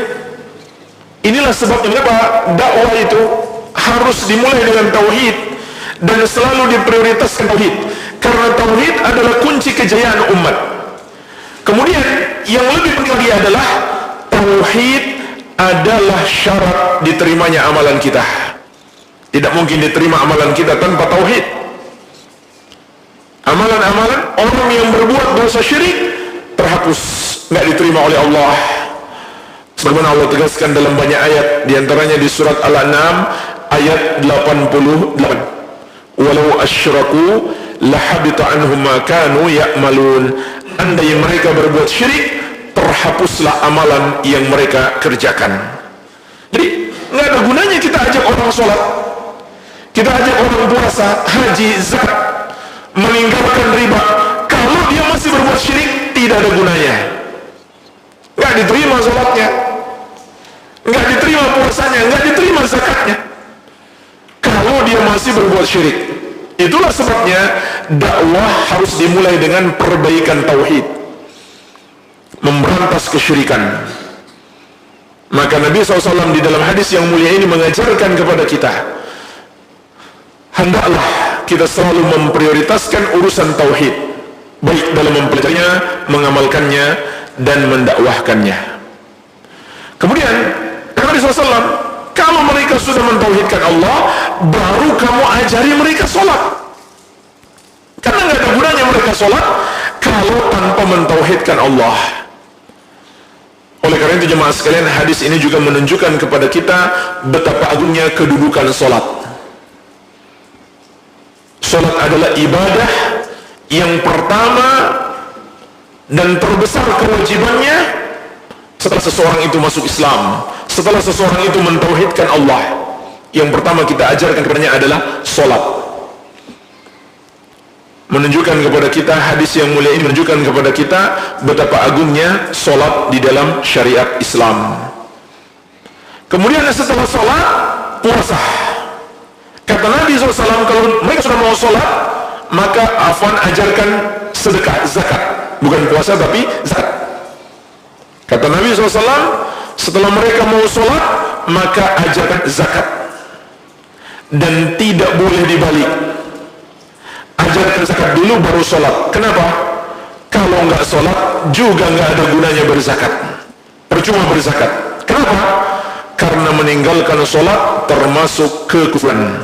inilah sebabnya mengapa dakwah itu harus dimulai dengan tauhid dan selalu diprioritaskan tauhid, karena tauhid adalah kunci kejayaan umat. Kemudian yang lebih penting lagi adalah tauhid adalah syarat diterimanya amalan kita. Tidak mungkin diterima amalan kita tanpa tauhid. Amalan-amalan orang yang berbuat dosa syirik terhapus, nggak diterima oleh Allah. Sebagaimana Allah tegaskan dalam banyak ayat, diantaranya di surat Al-An'am ayat 88. Walau asyraku lahabita anhum ma kanu ya'malun. Andai mereka berbuat syirik, terhapuslah amalan yang mereka kerjakan. Jadi nggak ada gunanya kita ajak orang sholat, kita ajak orang puasa, haji, zakat, meninggalkan riba, kalau dia masih berbuat syirik, tidak ada gunanya. Nggak diterima sholatnya, nggak diterima puasanya, nggak diterima zakatnya, kalau dia masih berbuat syirik. Itulah sebabnya dakwah harus dimulai dengan perbaikan tauhid, memberantas kesyirikan. Maka Nabi SAW di dalam hadis yang mulia ini mengajarkan kepada kita, hendaklah kita selalu memprioritaskan urusan tauhid, baik dalam mempelajarinya, mengamalkannya, dan mendakwahkannya. Kemudian Nabi SAW, kalau mereka sudah mentauhidkan Allah, baru kamu ajari mereka sholat. Karena nggak ada gunanya mereka sholat kalau tanpa mentauhidkan Allah. Oleh karena itu jemaah sekalian, hadis ini juga menunjukkan kepada kita betapa agungnya kedudukan sholat. Sholat adalah ibadah yang pertama dan terbesar kewajibannya setelah seseorang itu masuk Islam, setelah seseorang itu mentauhidkan Allah. Yang pertama kita ajarkan kepadanya adalah sholat. Menunjukkan kepada kita, hadis yang mulia ini menunjukkan kepada kita betapa agungnya sholat di dalam syariat Islam. Kemudian setelah sholat, puasa. Kata Nabi SAW, kalau mereka sudah mau sholat, maka afwan ajarkan sedekah, zakat. Bukan puasa tapi zakat. Kata Nabi SAW, setelah mereka mau sholat, maka ajarkan zakat. Dan tidak boleh dibalik. Ajarkan zakat dulu baru sholat. Kenapa? Kalau nggak sholat juga nggak ada gunanya berzakat. Percuma berzakat. Kenapa? Karena meninggalkan sholat termasuk kekufuran.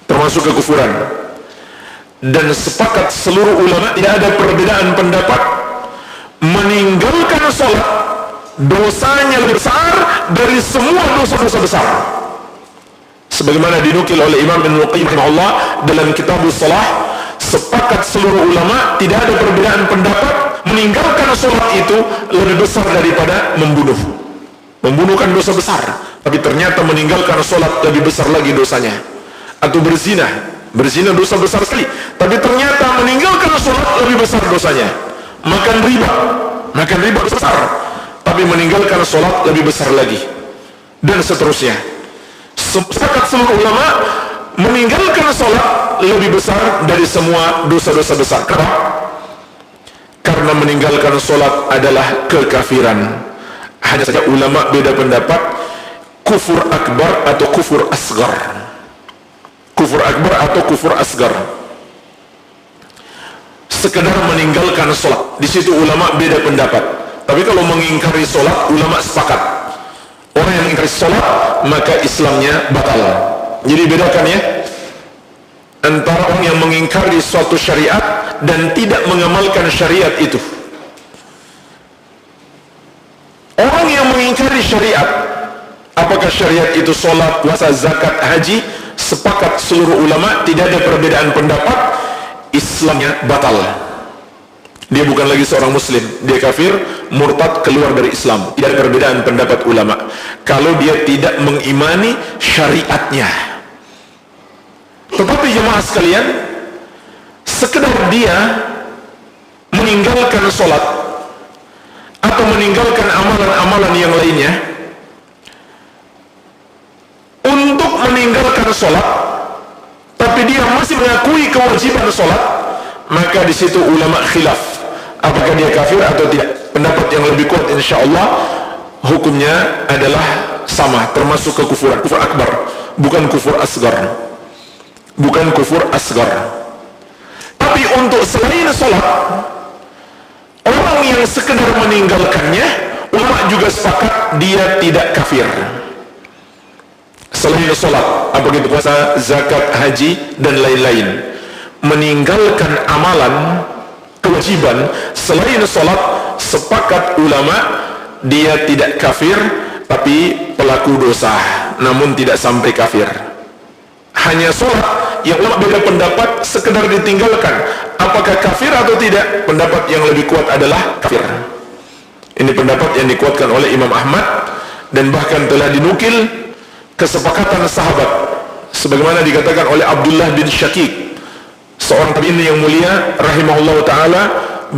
Termasuk kekufuran. Dan sepakat seluruh ulama, tidak ada perbedaan pendapat, meninggalkan sholat dosanya lebih besar dari semua dosa-dosa besar. Sebagaimana dinukil oleh Imam Ibnu Qayyim rahimahullah dalam Kitabus Shalah, sepakat seluruh ulama, tidak ada perbedaan pendapat, meninggalkan sholat itu lebih besar daripada membunuh. Membunuh kan dosa besar, tapi ternyata meninggalkan sholat lebih besar lagi dosanya. Atau berzina, berzina dosa besar sekali, tapi ternyata meninggalkan sholat lebih besar dosanya. Makan riba dosa besar, tapi meninggalkan sholat lebih besar lagi, dan seterusnya. Sepakat seluruh ulama, meninggalkan sholat lebih besar dari semua dosa-dosa besar. Kenapa? Karena meninggalkan sholat adalah kekafiran. Hanya saja ulama beda pendapat, kufur akbar atau kufur asgar. Kufur akbar atau kufur asgar. Sekedar meninggalkan sholat, di situ ulama beda pendapat. Tapi kalau mengingkari sholat, ulama sepakat. Orang yang mengingkari sholat, maka Islamnya batal. Jadi bedakan ya, antara orang yang mengingkari suatu syariat dan tidak mengamalkan syariat itu. Orang yang mengingkari syariat, apakah syariat itu sholat, puasa, zakat, haji, sepakat seluruh ulama, tidak ada perbedaan pendapat, Islamnya batal. Dia bukan lagi seorang muslim, dia kafir, murtad, keluar dari Islam. Tidak ada perbedaan pendapat ulama kalau dia tidak mengimani syariatnya. Tetapi jemaah sekalian, sekedar dia meninggalkan sholat atau meninggalkan amalan-amalan yang lainnya untuk meninggalkan sholat, tapi dia masih mengakui kewajiban sholat, maka di situ ulama khilaf, apakah dia kafir atau tidak. Pendapat yang lebih kuat insyaallah hukumnya adalah sama, termasuk kekufuran, kufur akbar, bukan kufur asgar. Bukan kufur asgar. Tapi untuk selain sholat, orang yang sekedar meninggalkannya, ulama juga sepakat dia tidak kafir. Selain sholat, apa itu puasa, zakat, haji, dan lain-lain, meninggalkan amalan kewajiban selain sholat, sepakat ulama dia tidak kafir, tapi pelaku dosa, namun tidak sampai kafir. Hanya sholat yang ulama beda pendapat, sekedar ditinggalkan, apakah kafir atau tidak. Pendapat yang lebih kuat adalah kafir. Ini pendapat yang dikuatkan oleh Imam Ahmad, dan bahkan telah dinukil kesepakatan sahabat, sebagaimana dikatakan oleh Abdullah bin Syakik, seorang tabi'in yang mulia rahimahullah ta'ala.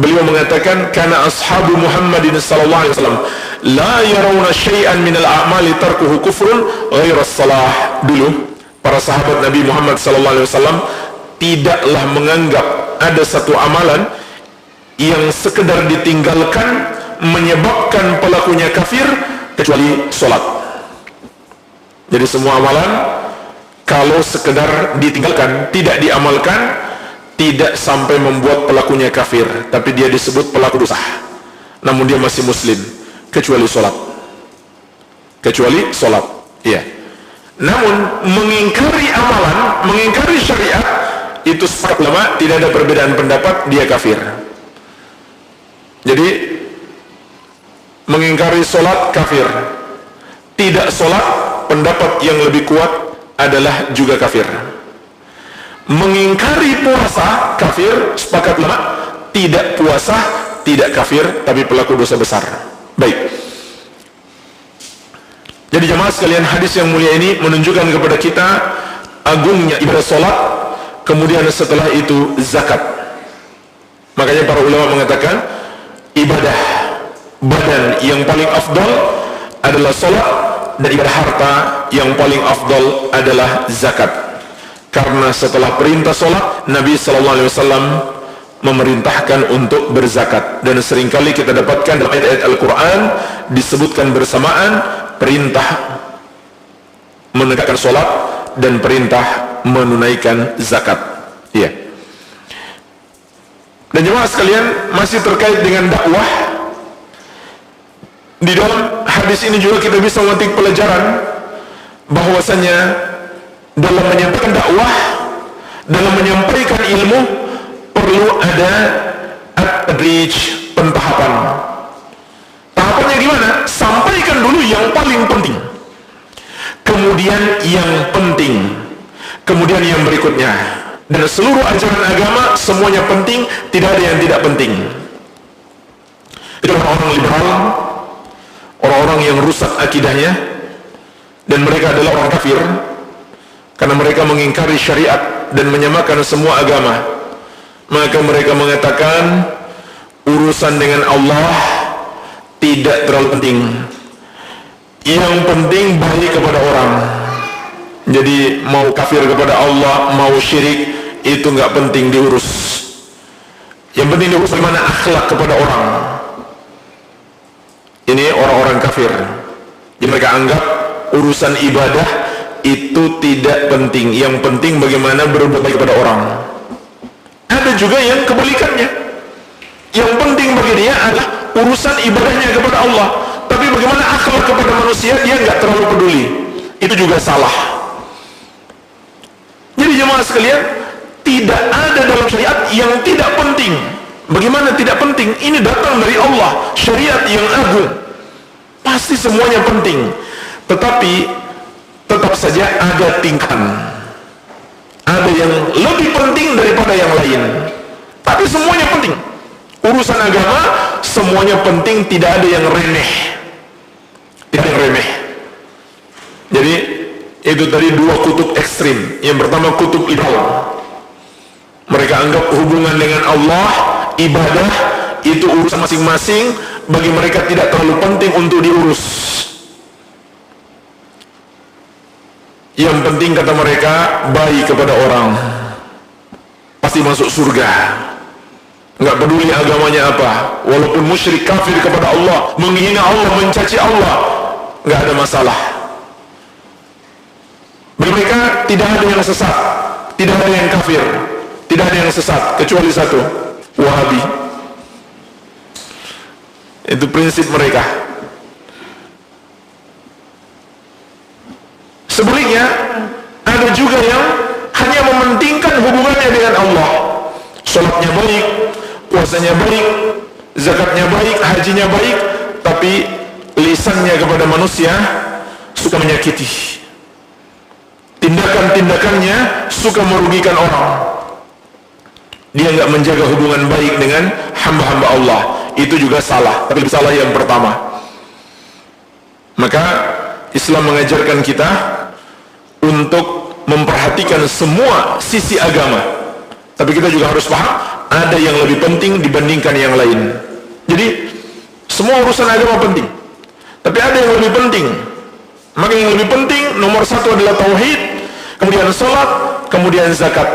Beliau mengatakan, kana ashabu Muhammadin sallallahu alaihi wasallam la yarawna syai'an minal a'mali tarkuhu kufrun ghaira salah. Dulu para sahabat Nabi Muhammad sallallahu alaihi wasallam tidaklah menganggap ada satu amalan yang sekedar ditinggalkan menyebabkan pelakunya kafir kecuali sholat. Jadi semua amalan kalau sekedar ditinggalkan, tidak diamalkan, tidak sampai membuat pelakunya kafir, tapi dia disebut pelaku dosa, namun dia masih muslim, kecuali sholat. Kecuali sholat, iya. Namun mengingkari amalan, mengingkari syariat, itu sepakat ulama tidak ada perbedaan pendapat, dia kafir. Jadi mengingkari sholat kafir, tidak sholat, pendapat yang lebih kuat adalah juga kafir. Mengingkari puasa kafir, sepakat ulama, tidak puasa tidak kafir, tapi pelaku dosa besar. Baik. Jadi jemaah sekalian, hadis yang mulia ini menunjukkan kepada kita agungnya ibadah sholat, kemudian setelah itu zakat. Makanya para ulama mengatakan ibadah badan yang paling afdal adalah sholat dan ibadah harta yang paling afdal adalah zakat. Karena setelah perintah sholat, Nabi SAW memerintahkan untuk berzakat. Dan seringkali kita dapatkan dalam ayat-ayat Al-Quran disebutkan bersamaan perintah menegakkan sholat dan perintah menunaikan zakat. Iya. Dan jemaah sekalian, masih terkait dengan dakwah, di dalam hadis ini juga kita bisa memetik pelajaran bahwasanya dalam menyampaikan dakwah, dalam menyampaikan ilmu, perlu ada at-tadrij, pentahapan. Tahapannya gimana? Sampaikan dulu yang paling penting, kemudian yang penting, kemudian yang berikutnya. Dan seluruh ajaran agama semuanya penting, tidak ada yang tidak penting. Itu orang-orang liberal, orang-orang yang rusak akidahnya, dan mereka adalah orang kafir karena mereka mengingkari syariat dan menyamakan semua agama. Maka mereka mengatakan urusan dengan Allah tidak terlalu penting, yang penting baik kepada orang. Jadi mau kafir kepada Allah, mau syirik, itu nggak penting diurus. Yang penting diurus bagaimana akhlak kepada orang. Ini orang-orang kafir. Jadi mereka anggap urusan ibadah itu tidak penting, yang penting bagaimana berbuat baik kepada orang. Ada juga yang kebalikannya, yang penting bagi dia adalah urusan ibadahnya kepada Allah, tapi bagaimana akhlak kepada manusia dia nggak terlalu peduli. Itu juga salah. Jadi jemaah sekalian, tidak ada dalam syariat yang tidak penting. Bagaimana tidak penting? Ini datang dari Allah, syariat yang agung, pasti semuanya penting. Tetapi tetap saja ada tingkatan, ada yang lebih penting daripada yang lain, tapi semuanya penting. Urusan agama semuanya penting, tidak ada yang remeh, tidak ada yang remeh. Jadi itu tadi dua kutub ekstrim. Yang pertama kutub liberal, mereka anggap hubungan dengan Allah, ibadah itu urusan masing-masing, bagi mereka tidak terlalu penting untuk diurus. Yang penting kata mereka baik kepada orang, pasti masuk surga, nggak peduli agamanya apa, walaupun musyrik kafir kepada Allah, menghina Allah, mencaci Allah, nggak ada masalah. Bagi mereka tidak ada yang sesat, tidak ada yang kafir, tidak ada yang sesat kecuali satu, Wahabi. Itu prinsip mereka. Sebaliknya ada juga yang hanya mementingkan hubungannya dengan Allah, sholatnya baik, puasanya baik, zakatnya baik, hajinya baik, tapi lisannya kepada manusia suka menyakiti, tindakan-tindakannya suka merugikan orang. Dia nggak menjaga hubungan baik dengan hamba-hamba Allah. Itu juga salah, tapi lebih salah yang pertama. Maka Islam mengajarkan kita untuk memperhatikan semua sisi agama, tapi kita juga harus paham ada yang lebih penting dibandingkan yang lain. Jadi semua urusan agama penting, tapi ada yang lebih penting. Maka yang lebih penting nomor satu adalah tauhid, kemudian sholat, kemudian zakat.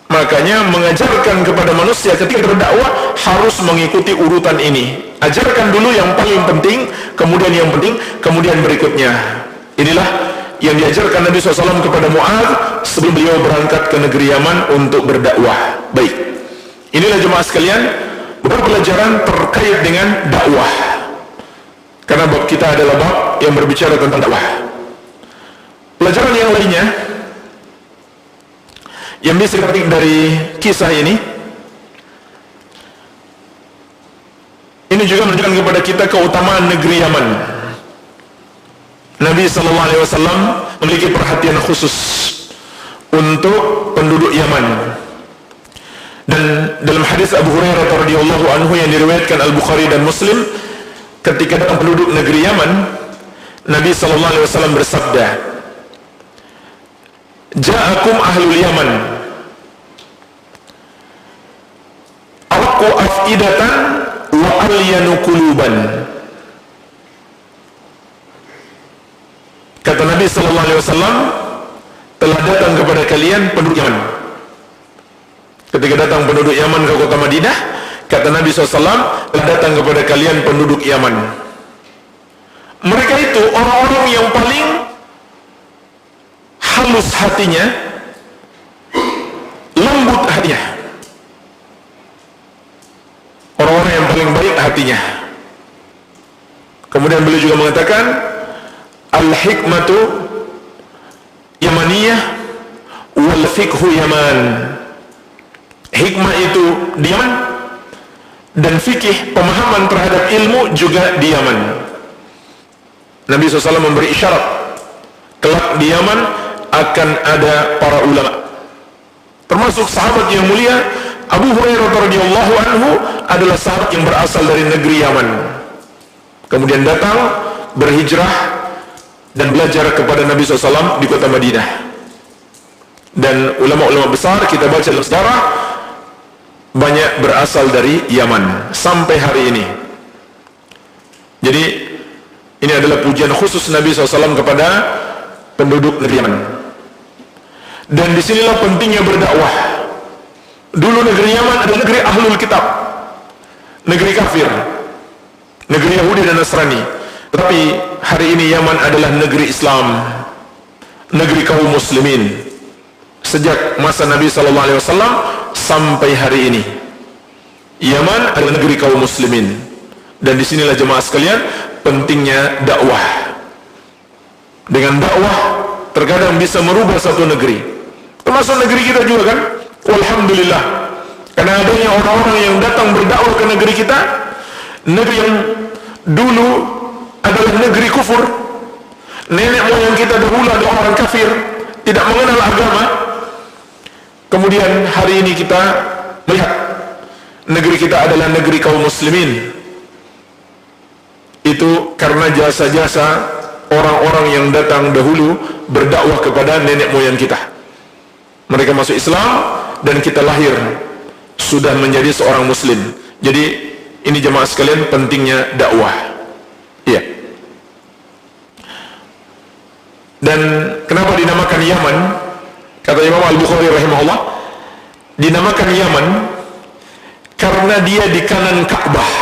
Makanya mengajarkan kepada manusia ketika berdakwah harus mengikuti urutan ini. Ajarkan dulu yang paling penting, kemudian yang penting, kemudian berikutnya. Inilah yang diajarkan Nabi SAW kepada Mu'adz sebelum beliau berangkat ke negeri Yaman untuk berdakwah. Baik, inilah jemaah sekalian beberapa pelajaran terkait dengan dakwah, karena bab kita adalah bab yang berbicara tentang dakwah. Pelajaran yang lainnya yang bisa dipetik dari kisah ini juga menunjukkan kepada kita keutamaan negeri Yaman. Nabi SAW memiliki perhatian khusus untuk penduduk Yaman. Dan dalam hadis Abu Hurairah radhiyallahu anhu yang diriwayatkan Al-Bukhari dan Muslim, ketika datang penduduk negeri Yaman, Nabi SAW bersabda, "Ja'akum ahlul Yaman, arqu afidatan wa alyanu quluban." Kata Nabi Nabi sallallahu alaihi wasallam telah datang kepada kalian penduduk Yaman. Ketika datang penduduk Yaman ke kota Madinah, kata Nabi SAW, telah datang kepada kalian penduduk Yaman. Mereka itu orang-orang yang paling halus hatinya, lembut hatinya, orang-orang yang paling baik hatinya. Kemudian beliau juga mengatakan, al-hikmatu yamaniyah wal fiqhu yaman. Hikmah itu di Yaman, dan fikih, pemahaman terhadap ilmu juga di Yaman. Nabi SAW memberi isyarat, kelak di Yaman akan ada para ulama, termasuk sahabat yang mulia Abu Hurairah radhiyallahu anhu adalah sahabat yang berasal dari negeri Yaman. Kemudian datang, berhijrah, dan belajar kepada Nabi SAW di kota Madinah. Dan ulama-ulama besar kita baca dalam sejarah banyak berasal dari Yaman sampai hari ini. Jadi ini adalah pujian khusus Nabi SAW kepada penduduk negeri Yaman. Dan disinilah pentingnya berdakwah. Dulu negeri Yaman adalah negeri ahlul kitab, negeri kafir, negeri Yahudi dan Nasrani. Tetapi hari ini Yaman adalah negeri Islam, negeri kaum muslimin. Sejak masa Nabi SAW sampai hari ini, Yaman adalah negeri kaum muslimin. Dan disinilah jemaah sekalian pentingnya dakwah. Dengan dakwah terkadang bisa merubah satu negeri, termasuk negeri kita juga kan. Alhamdulillah, karena adanya orang-orang yang datang berdakwah ke negeri kita, negeri yang dulu adalah negeri kufur. Nenek moyang kita dahulu adalah orang kafir, tidak mengenal agama. Kemudian hari ini kita melihat negeri kita adalah negeri kaum muslimin. Itu karena jasa-jasa orang-orang yang datang dahulu berdakwah kepada nenek moyang kita. Mereka masuk Islam dan kita lahir sudah menjadi seorang muslim. Jadi ini jemaah sekalian pentingnya dakwah. Iya. Dan kenapa dinamakan Yaman? Kata Imam Al-Bukhari rahimahullah, dinamakan Yaman karena dia di kanan Ka'bah.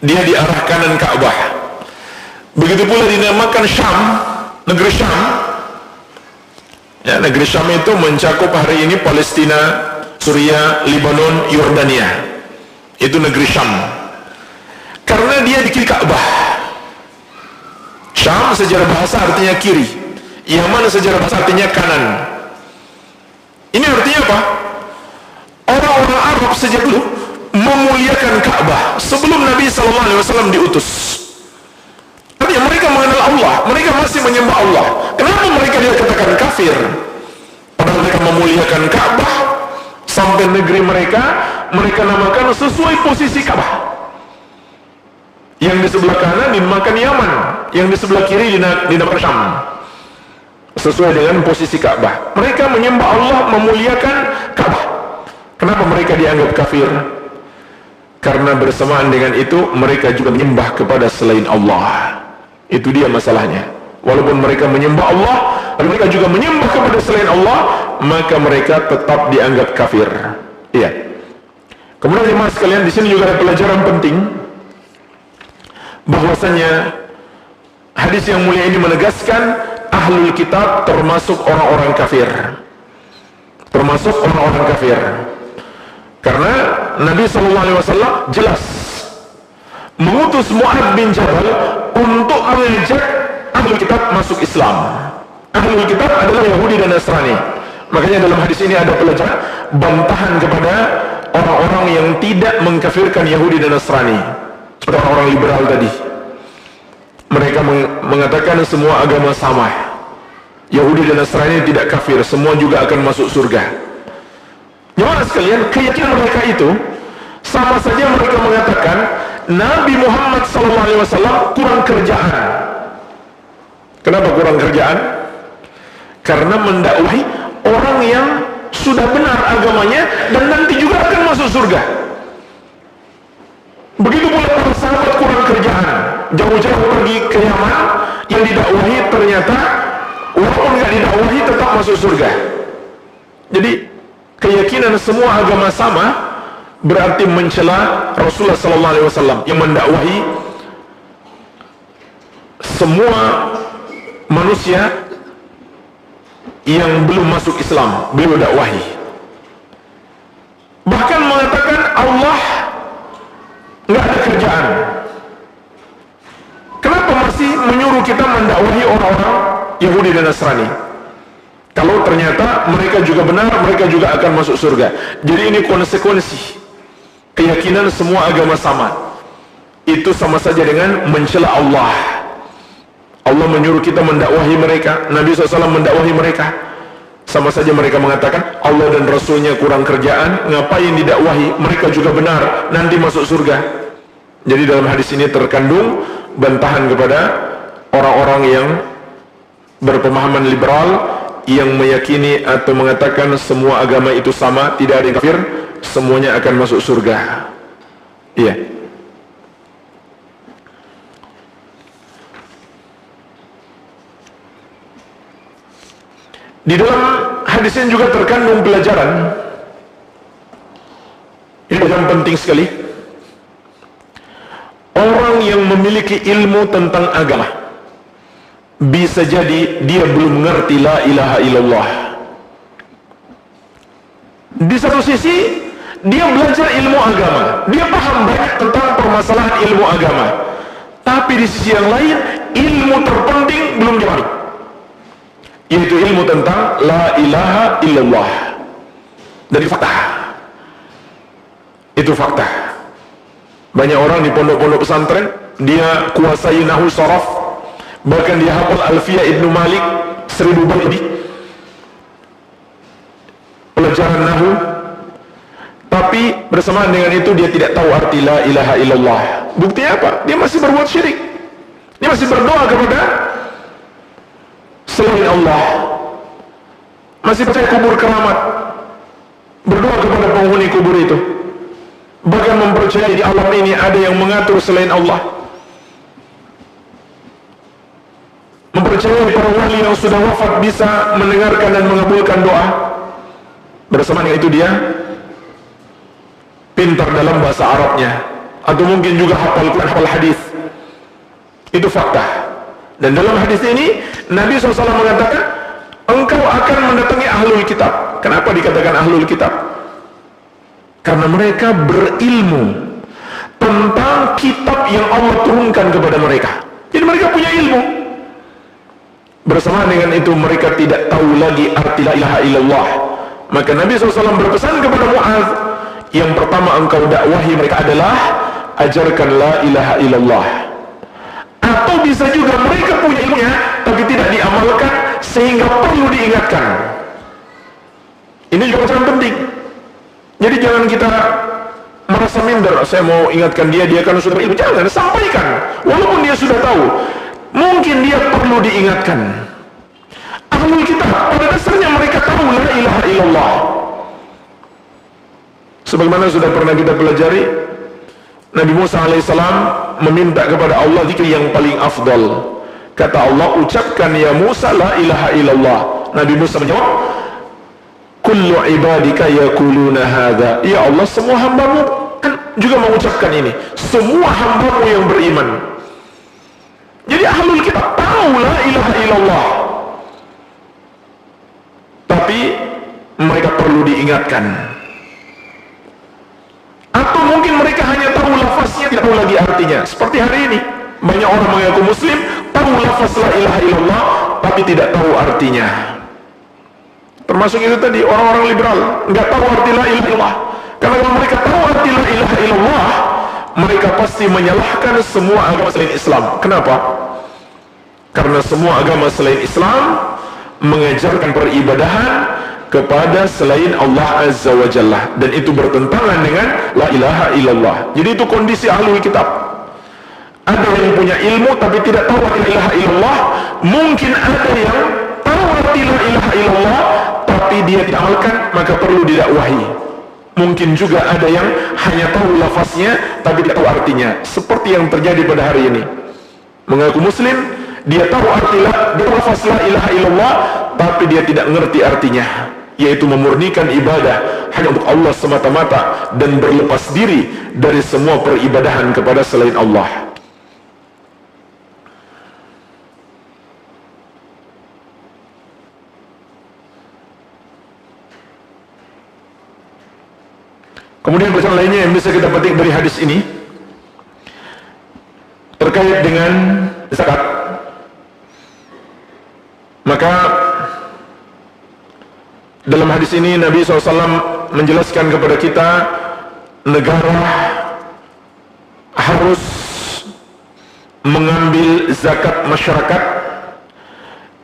Dia di arah kanan Ka'bah. Begitu pula dinamakan Syam, negeri Syam. Ya, negeri Syam itu mencakup hari ini Palestina, Suriah, Lebanon, Yordania. Itu negeri Syam. Karena dia di kiri Ka'bah. Syam secara bahasa artinya kiri, Yaman secara bahasa artinya kanan. Ini artinya apa? Orang-orang Arab sejak dulu memuliakan Ka'bah sebelum Nabi SAW diutus. Artinya mereka mengenal Allah, mereka masih menyembah Allah. Kenapa mereka dikatakan kafir? Padahal mereka memuliakan Ka'bah. Sampai negeri mereka namakan sesuai posisi Ka'bah. Yang di sebelah kanan dinamakan Yaman, yang di sebelah kiri dinamakan Syam, sesuai dengan posisi Ka'bah. Mereka menyembah Allah, memuliakan Ka'bah. Kenapa mereka dianggap kafir? Karena bersamaan dengan itu mereka juga menyembah kepada selain Allah. Itu dia masalahnya. Walaupun mereka menyembah Allah dan mereka juga menyembah kepada selain Allah, maka mereka tetap dianggap kafir. Iya. Kemudian jemaah sekalian, di sini juga ada pelajaran penting, bahwasanya hadis yang mulia ini menegaskan ahlul kitab termasuk orang-orang kafir. Termasuk orang-orang kafir. Karena Nabi SAW jelas mengutus Mu'adz bin Jabal untuk mengajak ahlul kitab masuk Islam. Ahlul kitab adalah Yahudi dan Nasrani. Makanya dalam hadis ini ada pelajaran bantahan kepada orang-orang yang tidak mengkafirkan Yahudi dan Nasrani, seperti orang-orang liberal tadi. Mereka mengatakan semua agama sama, Yahudi dan Nasrani tidak kafir, semua juga akan masuk surga. Jemaah sekalian, keyakinan mereka itu sama saja mereka mengatakan Nabi Muhammad SAW kurang kerjaan. Kenapa kurang kerjaan? Karena mendakwahi orang yang sudah benar agamanya dan nanti juga akan masuk surga. Begitu pula para sahabat kurang kerjaan, jauh-jauh pergi ke Yaman yang didakwahi ternyata walaupun nggak didakwahi tetap masuk surga. Jadi keyakinan semua agama sama berarti mencela Rasulullah SAW yang mendakwahi semua manusia yang belum masuk Islam, beliau dakwahi. Bahkan mengatakan Allah nggak ada kerjaan. Kenapa masih menyuruh kita mendakwahi orang-orang Yahudi dan Nasrani? Kalau ternyata mereka juga benar, mereka juga akan masuk surga. Jadi ini konsekuensi keyakinan semua agama sama. Itu sama saja dengan mencela Allah. Allah menyuruh kita mendakwahi mereka, Nabi SAW mendakwahi mereka. Sama saja mereka mengatakan Allah dan Rasulnya kurang kerjaan, ngapain didakwahi? Mereka juga benar, nanti masuk surga. Jadi dalam hadis ini terkandung bantahan kepada orang-orang yang berpemahaman liberal, yang meyakini atau mengatakan semua agama itu sama, tidak ada yang kafir, semuanya akan masuk surga. Iya. Di dalam hadis ini juga terkandung pelajaran. Ini pelajaran penting sekali. Orang yang memiliki ilmu tentang agama, bisa jadi dia belum mengerti la ilaha illallah. Di satu sisi dia belajar ilmu agama, dia paham banyak tentang permasalahan ilmu agama, tapi di sisi yang lain ilmu terpenting belum dipahami, yaitu ilmu tentang la ilaha illallah. Dari fakta, itu fakta. Banyak orang di pondok-pondok pesantren dia kuasai nahwu sharaf, bahkan dia hafal Alfiyah Ibnu Malik 1000 bait lebih pelajaran nahwu, tapi bersamaan dengan itu dia tidak tahu arti la ilaha illallah. Buktinya apa? Dia masih berbuat syirik, dia masih berdoa kepada selain Allah, masih percaya kubur keramat, berdoa kepada penghuni kubur itu, bahkan mempercayai di alam ini ada yang mengatur selain Allah, mempercayai para wali yang sudah wafat bisa mendengarkan dan mengabulkan doa. Bersama dengan itu dia pintar dalam bahasa Arabnya, atau mungkin juga hafal Quran, hafal hadis. Itu fakta. Dan dalam hadis ini Nabi SAW mengatakan engkau akan mendatangi ahlul kitab. Kenapa dikatakan ahlul kitab? Karena mereka berilmu tentang kitab yang Allah turunkan kepada mereka. Jadi mereka punya ilmu. Bersama dengan itu mereka tidak tahu lagi arti la ilaha illallah. Maka Nabi SAW berpesan kepada Mu'adz, yang pertama engkau dakwahi mereka adalah ajarkan la ilaha illallah. Atau bisa juga mereka punya ilmunya tapi tidak diamalkan sehingga perlu diingatkan. Ini juga sangat penting. Jadi jangan kita merasa minder, saya mau ingatkan dia kan sudah berilmu. Jangan, sampaikan. Walaupun dia sudah tahu, mungkin dia perlu diingatkan. Ahlul kitab pada dasarnya mereka tahu la ilaha illallah. Sebagaimana sudah pernah kita pelajari, Nabi Musa alaihissalam meminta kepada Allah zikir yang paling afdal. Kata Allah, ucapkan ya Musa la ilaha illallah. Nabi Musa menjawab, kullu ibadika yaquluna hadza. Ya Allah, semua hambamu kan juga mengucapkan ini. Semua hambamu yang beriman. Jadi ahlul kitab tahu la ilaha illallah, tapi mereka perlu diingatkan. Atau mungkin mereka hanya tahu lafaznya, tidak tahu lagi artinya. Seperti hari ini banyak orang mengaku muslim, tahu lafaz la ilaha illallah tapi tidak tahu artinya. Termasuk itu tadi orang-orang liberal, nggak tahu arti la ilaha illallah. Karena kalau mereka tahu arti la ilaha illallah, mereka pasti menyalahkan semua agama selain Islam. Kenapa? Karena semua agama selain Islam mengajarkan peribadahan kepada selain Allah Azza wa Jalla, dan itu bertentangan dengan la ilaha illallah. Jadi itu kondisi ahlul kitab. Ada yang punya ilmu tapi tidak tahu la ilaha illallah. Mungkin ada yang tahu arti la ilaha illallah tapi dia tidak amalkan, maka perlu didakwahi. Mungkin juga ada yang hanya tahu lafaznya tapi tidak tahu artinya, seperti yang terjadi pada hari ini. Mengaku muslim, Dia tahu dia lafaz la ilaha illallah, tapi dia tidak ngerti artinya, yaitu memurnikan ibadah hanya untuk Allah semata-mata dan berlepas diri dari semua peribadahan kepada selain Allah. Kemudian pelajaran lainnya yang bisa kita petik dari hadis ini terkait dengan zakat. Maka dalam hadis ini Nabi SAW menjelaskan kepada kita, negara harus mengambil zakat masyarakat,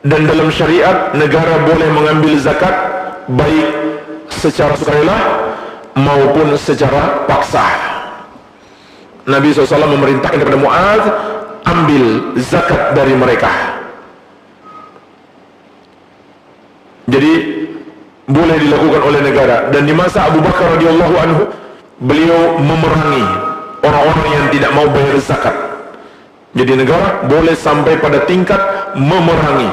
dan dalam syariat negara boleh mengambil zakat baik secara sukarela maupun secara paksa. Nabi SAW memerintahkan kepada Mu'adz, ambil zakat dari mereka. Jadi boleh dilakukan oleh negara. Dan di masa Abu Bakar radhiyallahu anhu, beliau memerangi orang-orang yang tidak mau bayar zakat. Jadi negara boleh sampai pada tingkat memerangi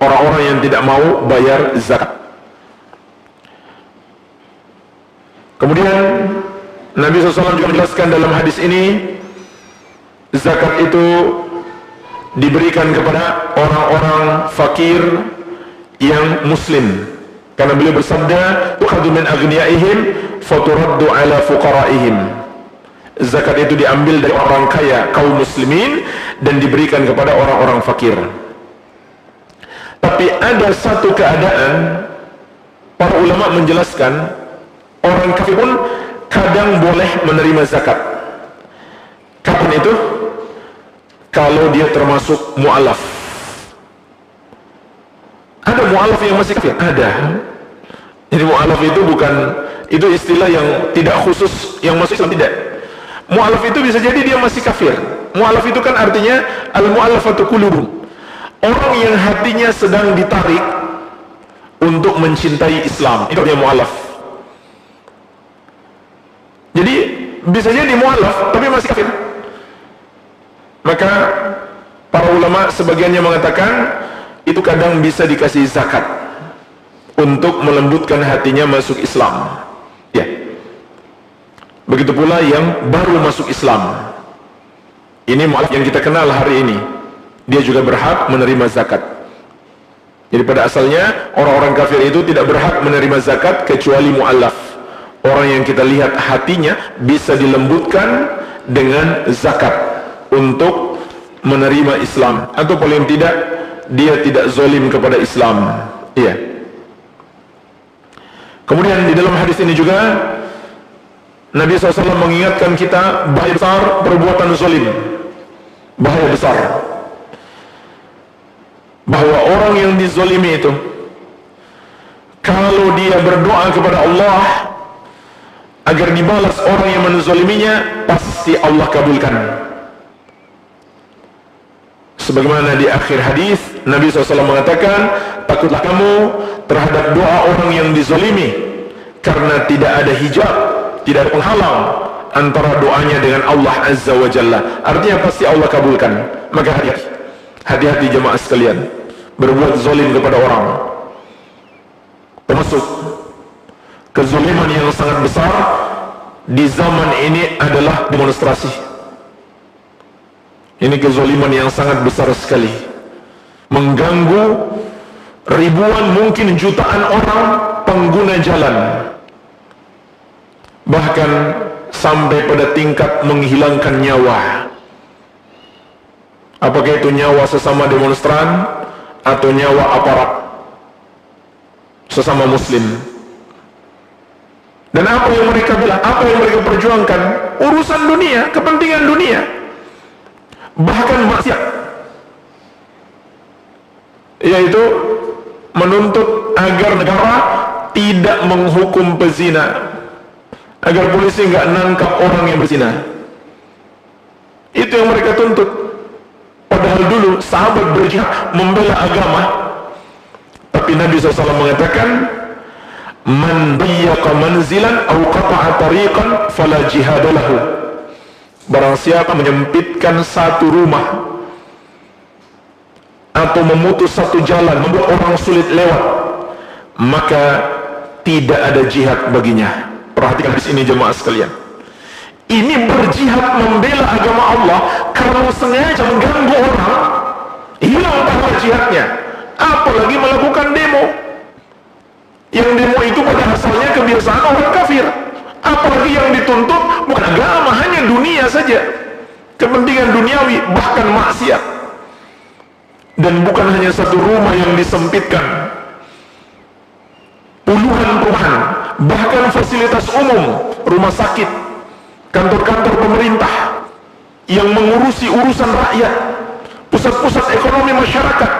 orang-orang yang tidak mau bayar zakat. Kemudian Nabi SAW juga menjelaskan dalam hadis ini, zakat itu diberikan kepada orang-orang fakir yang muslim, karena beliau bersabda, tukhadhu min aghniyaihim faturaddu ala fuqaraihim. Zakat itu diambil dari orang kaya kaum muslimin dan diberikan kepada orang-orang fakir. Tapi ada satu keadaan, para ulama menjelaskan, orang kafir pun kadang boleh menerima zakat. Kapan itu? Kalau dia termasuk mu'alaf. Ada mu'alaf yang masih kafir? Ada. Jadi mu'alaf itu bukan, itu istilah yang tidak khusus yang masuk Islam, tidak. Mu'alaf itu bisa jadi dia masih kafir. Mu'alaf itu kan artinya al-mu'alafatu qulubuhum, orang yang hatinya sedang ditarik untuk mencintai Islam, itu artinya mu'alaf. Jadi bisa jadi mu'alaf tapi masih kafir. Maka para ulama sebagiannya mengatakan itu kadang bisa dikasih zakat untuk melembutkan hatinya masuk Islam. Ya. Begitu pula yang baru masuk Islam. Ini mu'alaf yang kita kenal hari ini, dia juga berhak menerima zakat. Jadi pada asalnya orang-orang kafir itu tidak berhak menerima zakat kecuali mu'alaf, orang yang kita lihat hatinya bisa dilembutkan dengan zakat untuk menerima Islam, atau paling tidak dia tidak zalim kepada Islam. Iya. Kemudian di dalam hadis ini juga Nabi SAW mengingatkan kita bahaya besar perbuatan zalim, bahaya besar, bahwa orang yang dizalimi itu, kalau dia berdoa kepada Allah agar dibalas orang yang menzaliminya, pasti Allah kabulkan. Sebagaimana di akhir hadis Nabi SAW mengatakan, takutlah kamu terhadap doa orang yang dizalimi, karena tidak ada hijab, tidak ada penghalang antara doanya dengan Allah Azza wa Jalla. Artinya pasti Allah kabulkan. Maka hati-hati jemaah sekalian, berbuat zalim kepada orang, termasuk kezaliman yang sangat besar di zaman ini adalah demonstrasi. Ini kezaliman yang sangat besar sekali, mengganggu ribuan, mungkin jutaan orang pengguna jalan, bahkan sampai pada tingkat menghilangkan nyawa. Apakah itu nyawa sesama demonstran atau nyawa aparat sesama muslim? Dan apa yang mereka bilang, apa yang mereka perjuangkan? Urusan dunia, kepentingan dunia, bahkan maksiat, yaitu menuntut agar negara tidak menghukum pezina, agar polisi nggak nangkap orang yang berzina. Itu yang mereka tuntut. Padahal dulu sahabat berjihad membela agama, tapi Nabi SAW mengatakan, man dayyaqa manzilan aw qata'a tariqan fala jihada lahu. Barang siapa menyempitkan satu rumah atau memutus satu jalan, membuat orang sulit lewat, maka tidak ada jihad baginya. Perhatikan di sini jemaah sekalian. Ini berjihad membela agama Allah karena sengaja mengganggu orang, hilang pahala jihadnya. Apalagi melakukan demo. Yang demo itu pada asalnya kebiasaan orang kafir. Apalagi yang dituntut bukan agama, hanya dunia saja, kepentingan duniawi, bahkan maksiat. Dan bukan hanya satu rumah yang disempitkan, puluhan perumahan, bahkan fasilitas umum, rumah sakit, kantor-kantor pemerintah yang mengurusi urusan rakyat, pusat-pusat ekonomi masyarakat,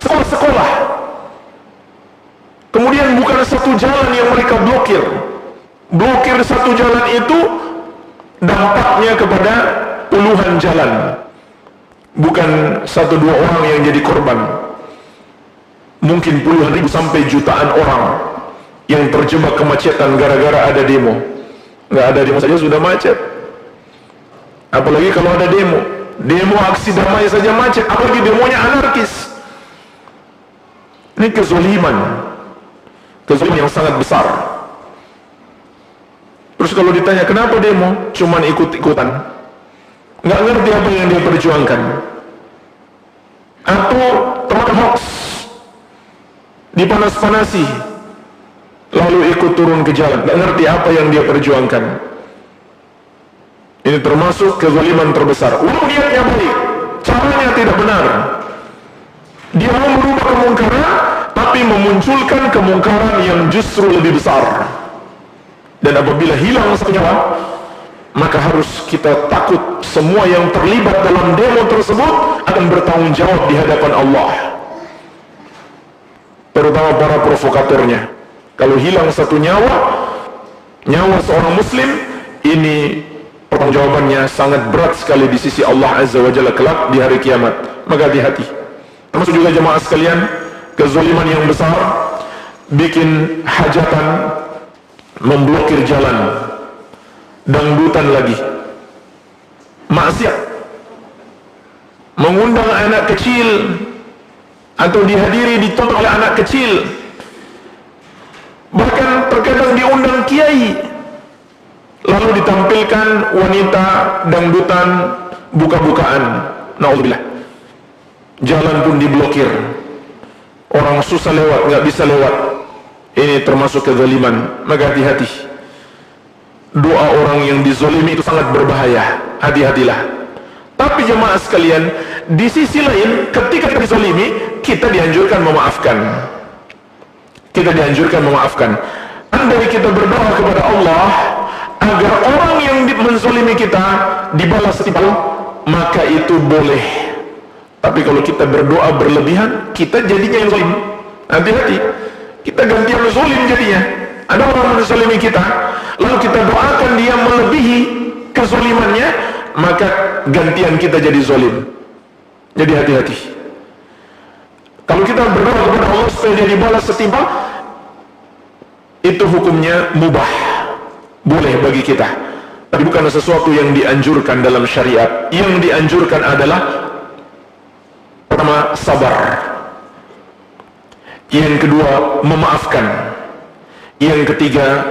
sekolah-sekolah. Kemudian bukan satu jalan yang mereka blokir. Blokir satu jalan itu dampaknya kepada puluhan jalan, bukan satu dua orang yang jadi korban. Mungkin puluhan ribu sampai jutaan orang yang terjebak kemacetan gara-gara ada demo. Nggak ada demo saja sudah macet, apalagi kalau ada demo. Demo aksi damai saja macet, apalagi demonya anarkis. Ini kezaliman yang sangat besar. Terus kalau ditanya kenapa demo, cuman ikut-ikutan, nggak ngerti apa yang dia perjuangkan, atau teman hoax dipanas-panasi lalu ikut turun ke jalan, nggak ngerti apa yang dia perjuangkan. Ini termasuk kezaliman terbesar. Walau niatnya baik, caranya tidak benar. Dia mau merubah kemungkaran, tapi memunculkan kemungkaran yang justru lebih besar. Dan apabila hilang satu nyawa, maka harus kita takut semua yang terlibat dalam demo tersebut akan bertanggung jawab di hadapan Allah, terutama para provokatornya. Kalau hilang satu nyawa, nyawa seorang muslim, ini pertanggungjawabannya sangat berat sekali di sisi Allah Azza wa Jalla kelak di hari kiamat. Maka hati-hati. Termasuk juga jemaah sekalian, kezaliman yang besar, bikin hajatan, memblokir jalan, dangdutan lagi, maksiat, mengundang anak kecil atau dihadiri ditonton oleh anak kecil, bahkan terkadang diundang kiai, lalu ditampilkan wanita dangdutan buka-bukaan. Naudzubillah. Jalan pun diblokir, orang susah lewat, nggak bisa lewat. Ini termasuk kezaliman. Maka hati-hati. Doa orang yang dizolimi itu sangat berbahaya. Hati-hatilah. Tapi jemaah sekalian, di sisi lain, ketika kita dizolimi, kita dianjurkan memaafkan. Kita dianjurkan memaafkan. Andai kita berdoa kepada Allah agar orang yang menzolimi kita dibalas setimpal, maka itu boleh. Tapi kalau kita berdoa berlebihan, kita jadinya yang zalim. Hati-hati. Kita gantian zalim jadinya. Ada orang menzalimi kita, lalu kita doakan dia melebihi kezalimannya, maka gantian kita jadi zalim. Jadi hati-hati. Kalau kita berdoa kepada Allah supaya dia dibalas setimpal, itu hukumnya mubah, boleh bagi kita. Tapi bukan sesuatu yang dianjurkan dalam syariat. Yang dianjurkan adalah pertama, sabar. Yang kedua, memaafkan. Yang ketiga,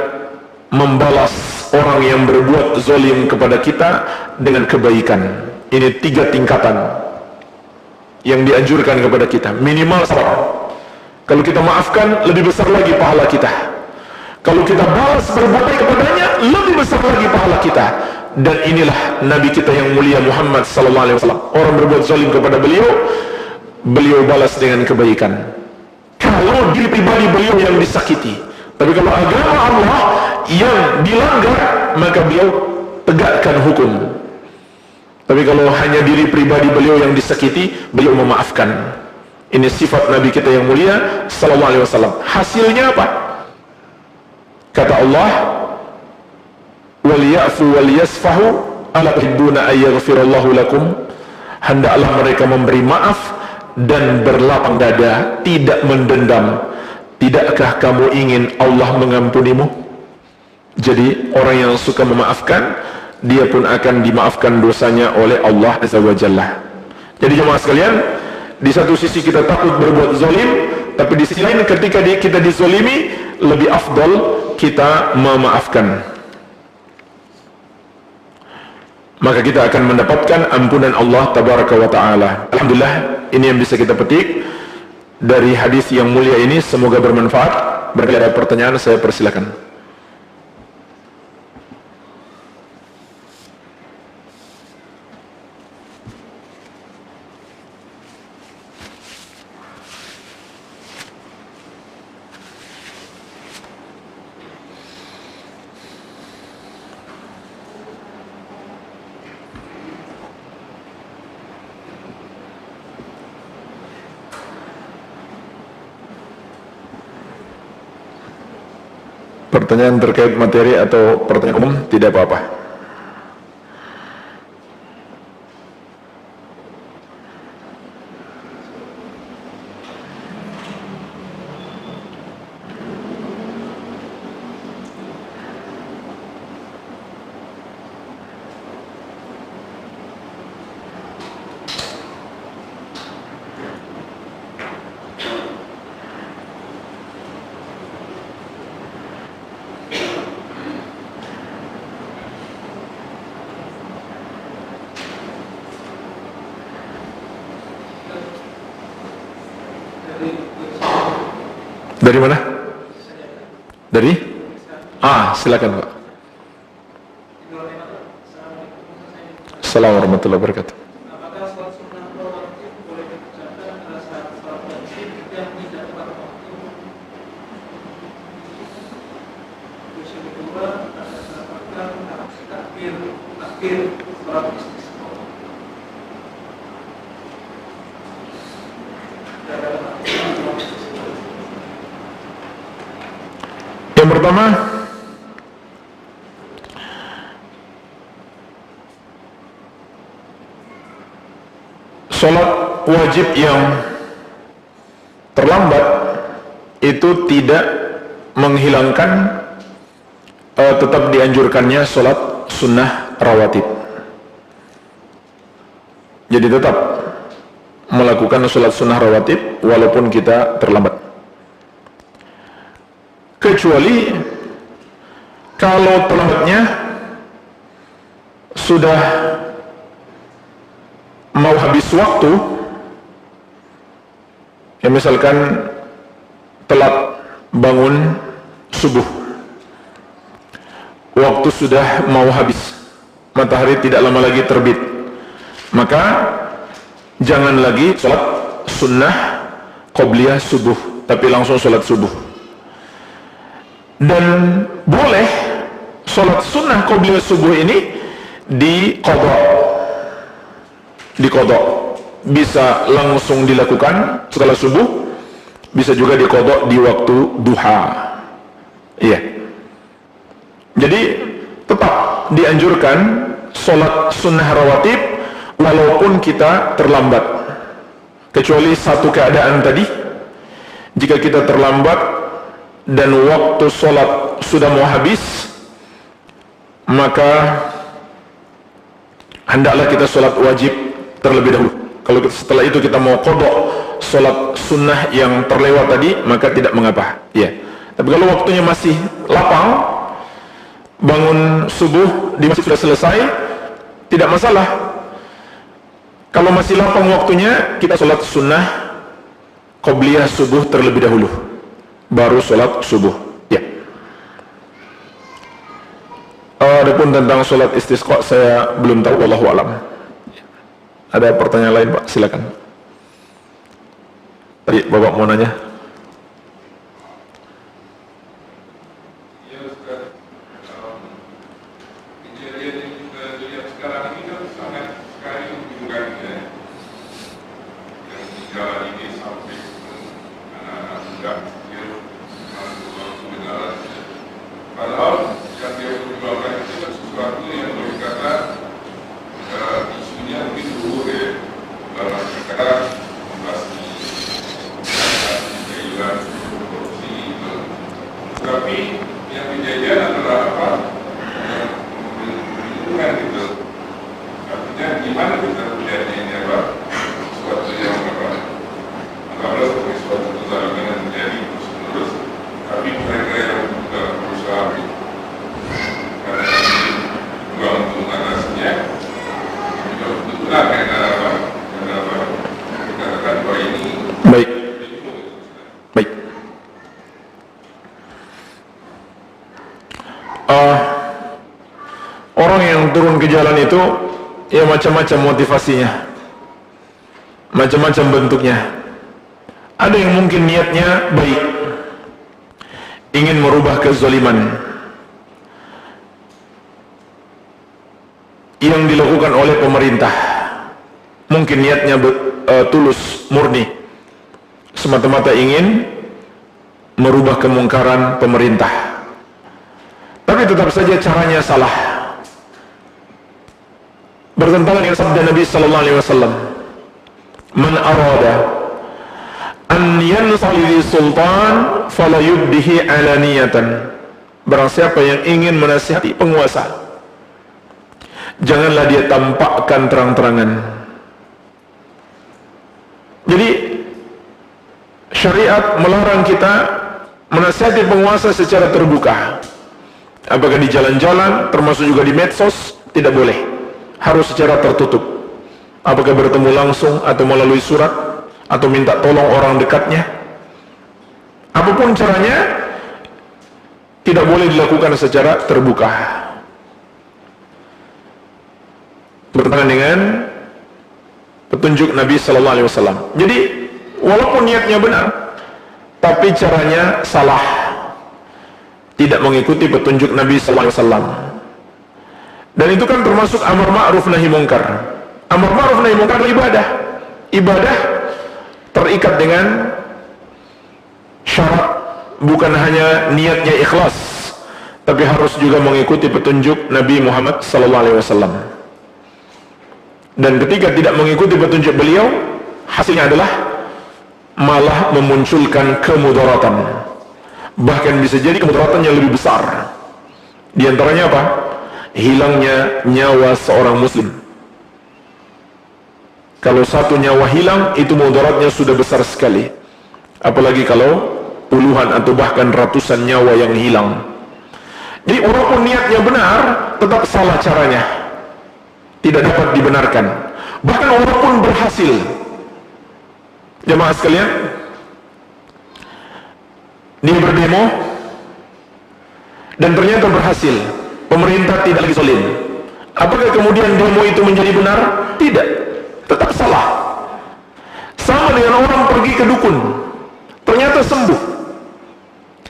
membalas orang yang berbuat zalim kepada kita dengan kebaikan. Ini 3 tingkatan yang dianjurkan kepada kita. Minimal sabar. Kalau kita maafkan, lebih besar lagi pahala kita. Kalau kita balas berbuat baik kepadanya, lebih besar lagi pahala kita. Dan inilah Nabi kita yang mulia Muhammad SAW. Orang berbuat zalim kepada beliau, beliau balas dengan kebaikan. Kalau diri pribadi beliau yang disakiti. Tapi kalau agama Allah yang dilanggar, maka beliau tegakkan hukum. Tapi kalau hanya diri pribadi beliau yang disakiti, beliau memaafkan. Ini sifat Nabi kita yang mulia sallallahu alaihi wasallam. Hasilnya apa? Kata Allah, wal ya'fu wal yasfahu ala tuhibbuna ay yaghfirallahu lakum. Hendaklah mereka memberi maaf dan berlapang dada, tidak mendendam. Tidakkah kamu ingin Allah mengampunimu? Jadi orang yang suka memaafkan, dia pun akan dimaafkan dosanya oleh Allah Azza wa Jalla. Jadi jemaah sekalian, Di satu sisi kita takut berbuat zalim, tapi di sisi lain ketika kita dizalimi, lebih afdal kita memaafkan. Maka kita akan mendapatkan ampunan Allah tabaraka wa ta'ala. Alhamdulillah, ini yang bisa kita petik dari hadis yang mulia ini. Semoga bermanfaat. Barangkali ada pertanyaan, saya persilakan. Pertanyaan terkait materi atau pertanyaan umum, tidak apa-apa. Dari mana? Dari? Silakan Pak. Assalamualaikum warahmatullahi wabarakatuh. Apakah sholat sunnah rawatib boleh dikerjakan pada saat sholat wajib yang tidak tepat waktu? Terus yang kedua, apakah takbir sholat istisqa? Yang pertama, sholat wajib yang terlambat itu tidak menghilangkan tetap dianjurkannya sholat sunnah rawatib. Jadi tetap melakukan sholat sunnah rawatib walaupun kita terlambat. Kecuali kalau terlambatnya sudah mau habis waktu, ya misalkan telat bangun subuh, waktu sudah mau habis, matahari tidak lama lagi terbit, maka jangan lagi sholat sunnah qobliyah subuh, tapi langsung sholat subuh. Dan boleh sholat sunnah qobliyah subuh ini diqadha, bisa langsung dilakukan setelah subuh, bisa juga diqadha di waktu duha. Iya. Jadi tetap dianjurkan sholat sunnah rawatib walaupun kita terlambat, kecuali satu keadaan tadi. Jika kita terlambat dan waktu sholat sudah mau habis, maka hendaklah kita sholat wajib terlebih dahulu. Kalau setelah itu kita mau qadha sholat sunnah yang terlewat tadi, maka tidak mengapa. Ya. Tapi kalau waktunya masih lapang, bangun subuh di masjid sudah selesai, tidak masalah. Kalau masih lapang waktunya, kita sholat sunnah qobliyah subuh terlebih dahulu, baru sholat subuh. Ya. Adapun tentang sholat istisqa saya belum tahu, wallahu a'lam. Ada pertanyaan lain Pak? Silakan. Tadi Bapak mau nanya. Ya Ustaz, kejadian yang kita lihat sekarang ini kan sangat sekali membingungkan ya. Yang di jalan ini sampai anak-anak muda padahal yang dia perjuangkan itu kan sesuatu yang boleh kata isunya mungkin dulu ya, dalam perkara membahas kejadian korupsi itu. Tapi yang kejadian adalah apa? Membingungkan gitu. Artinya gimana kita melihatnya ini apa? Sesuatu yang apa? orang yang turun ke jalan itu ya macam-macam motivasinya, macam-macam bentuknya. Ada yang mungkin niatnya baik, ingin merubah kezaliman yang dilakukan oleh pemerintah. Mungkin niatnya tulus, murni, semata-mata ingin merubah kemungkaran pemerintah, tapi tetap saja caranya salah, bertentangan dengan sabda Nabi sallallahu alaihi wasallam, "Man arada an yansali sultan fala yubdihi alaniyatan." Barang siapa yang ingin menasihati penguasa, janganlah dia tampakkan terang-terangan. Jadi syariat melarang kita menasihati penguasa secara terbuka. Apakah di jalan-jalan, termasuk juga di medsos, tidak boleh. Harus secara tertutup. Apakah bertemu langsung atau melalui surat atau minta tolong orang dekatnya, apapun caranya, tidak boleh dilakukan secara terbuka. Bertentangan dengan petunjuk Nabi sallallahu alaihi wasallam. Jadi walaupun niatnya benar, tapi caranya salah, tidak mengikuti petunjuk Nabi sallallahu alaihi wasallam. Dan itu kan termasuk amar ma'ruf nahi mungkar. Amar ma'ruf nahi mungkar ibadah. Ibadah terikat dengan syarat, bukan hanya niatnya ikhlas, tapi harus juga mengikuti petunjuk Nabi Muhammad sallallahu alaihi wasallam. Dan ketika tidak mengikuti petunjuk beliau, hasilnya adalah malah memunculkan kemudaratan. Bahkan bisa jadi kemudaratan yang lebih besar. Di antaranya apa? Hilangnya nyawa seorang muslim. Kalau satu nyawa hilang, itu mudaratnya sudah besar sekali. Apalagi kalau puluhan atau bahkan ratusan nyawa yang hilang. Jadi walaupun niatnya benar, tetap salah caranya, tidak dapat dibenarkan. Bahkan walaupun berhasil, jemaah sekalian, dia berdemo dan ternyata berhasil, pemerintah tidak lagi zalim. Apakah kemudian demo itu menjadi benar? Tidak, tetap salah. Sama dengan orang pergi ke dukun, ternyata sembuh.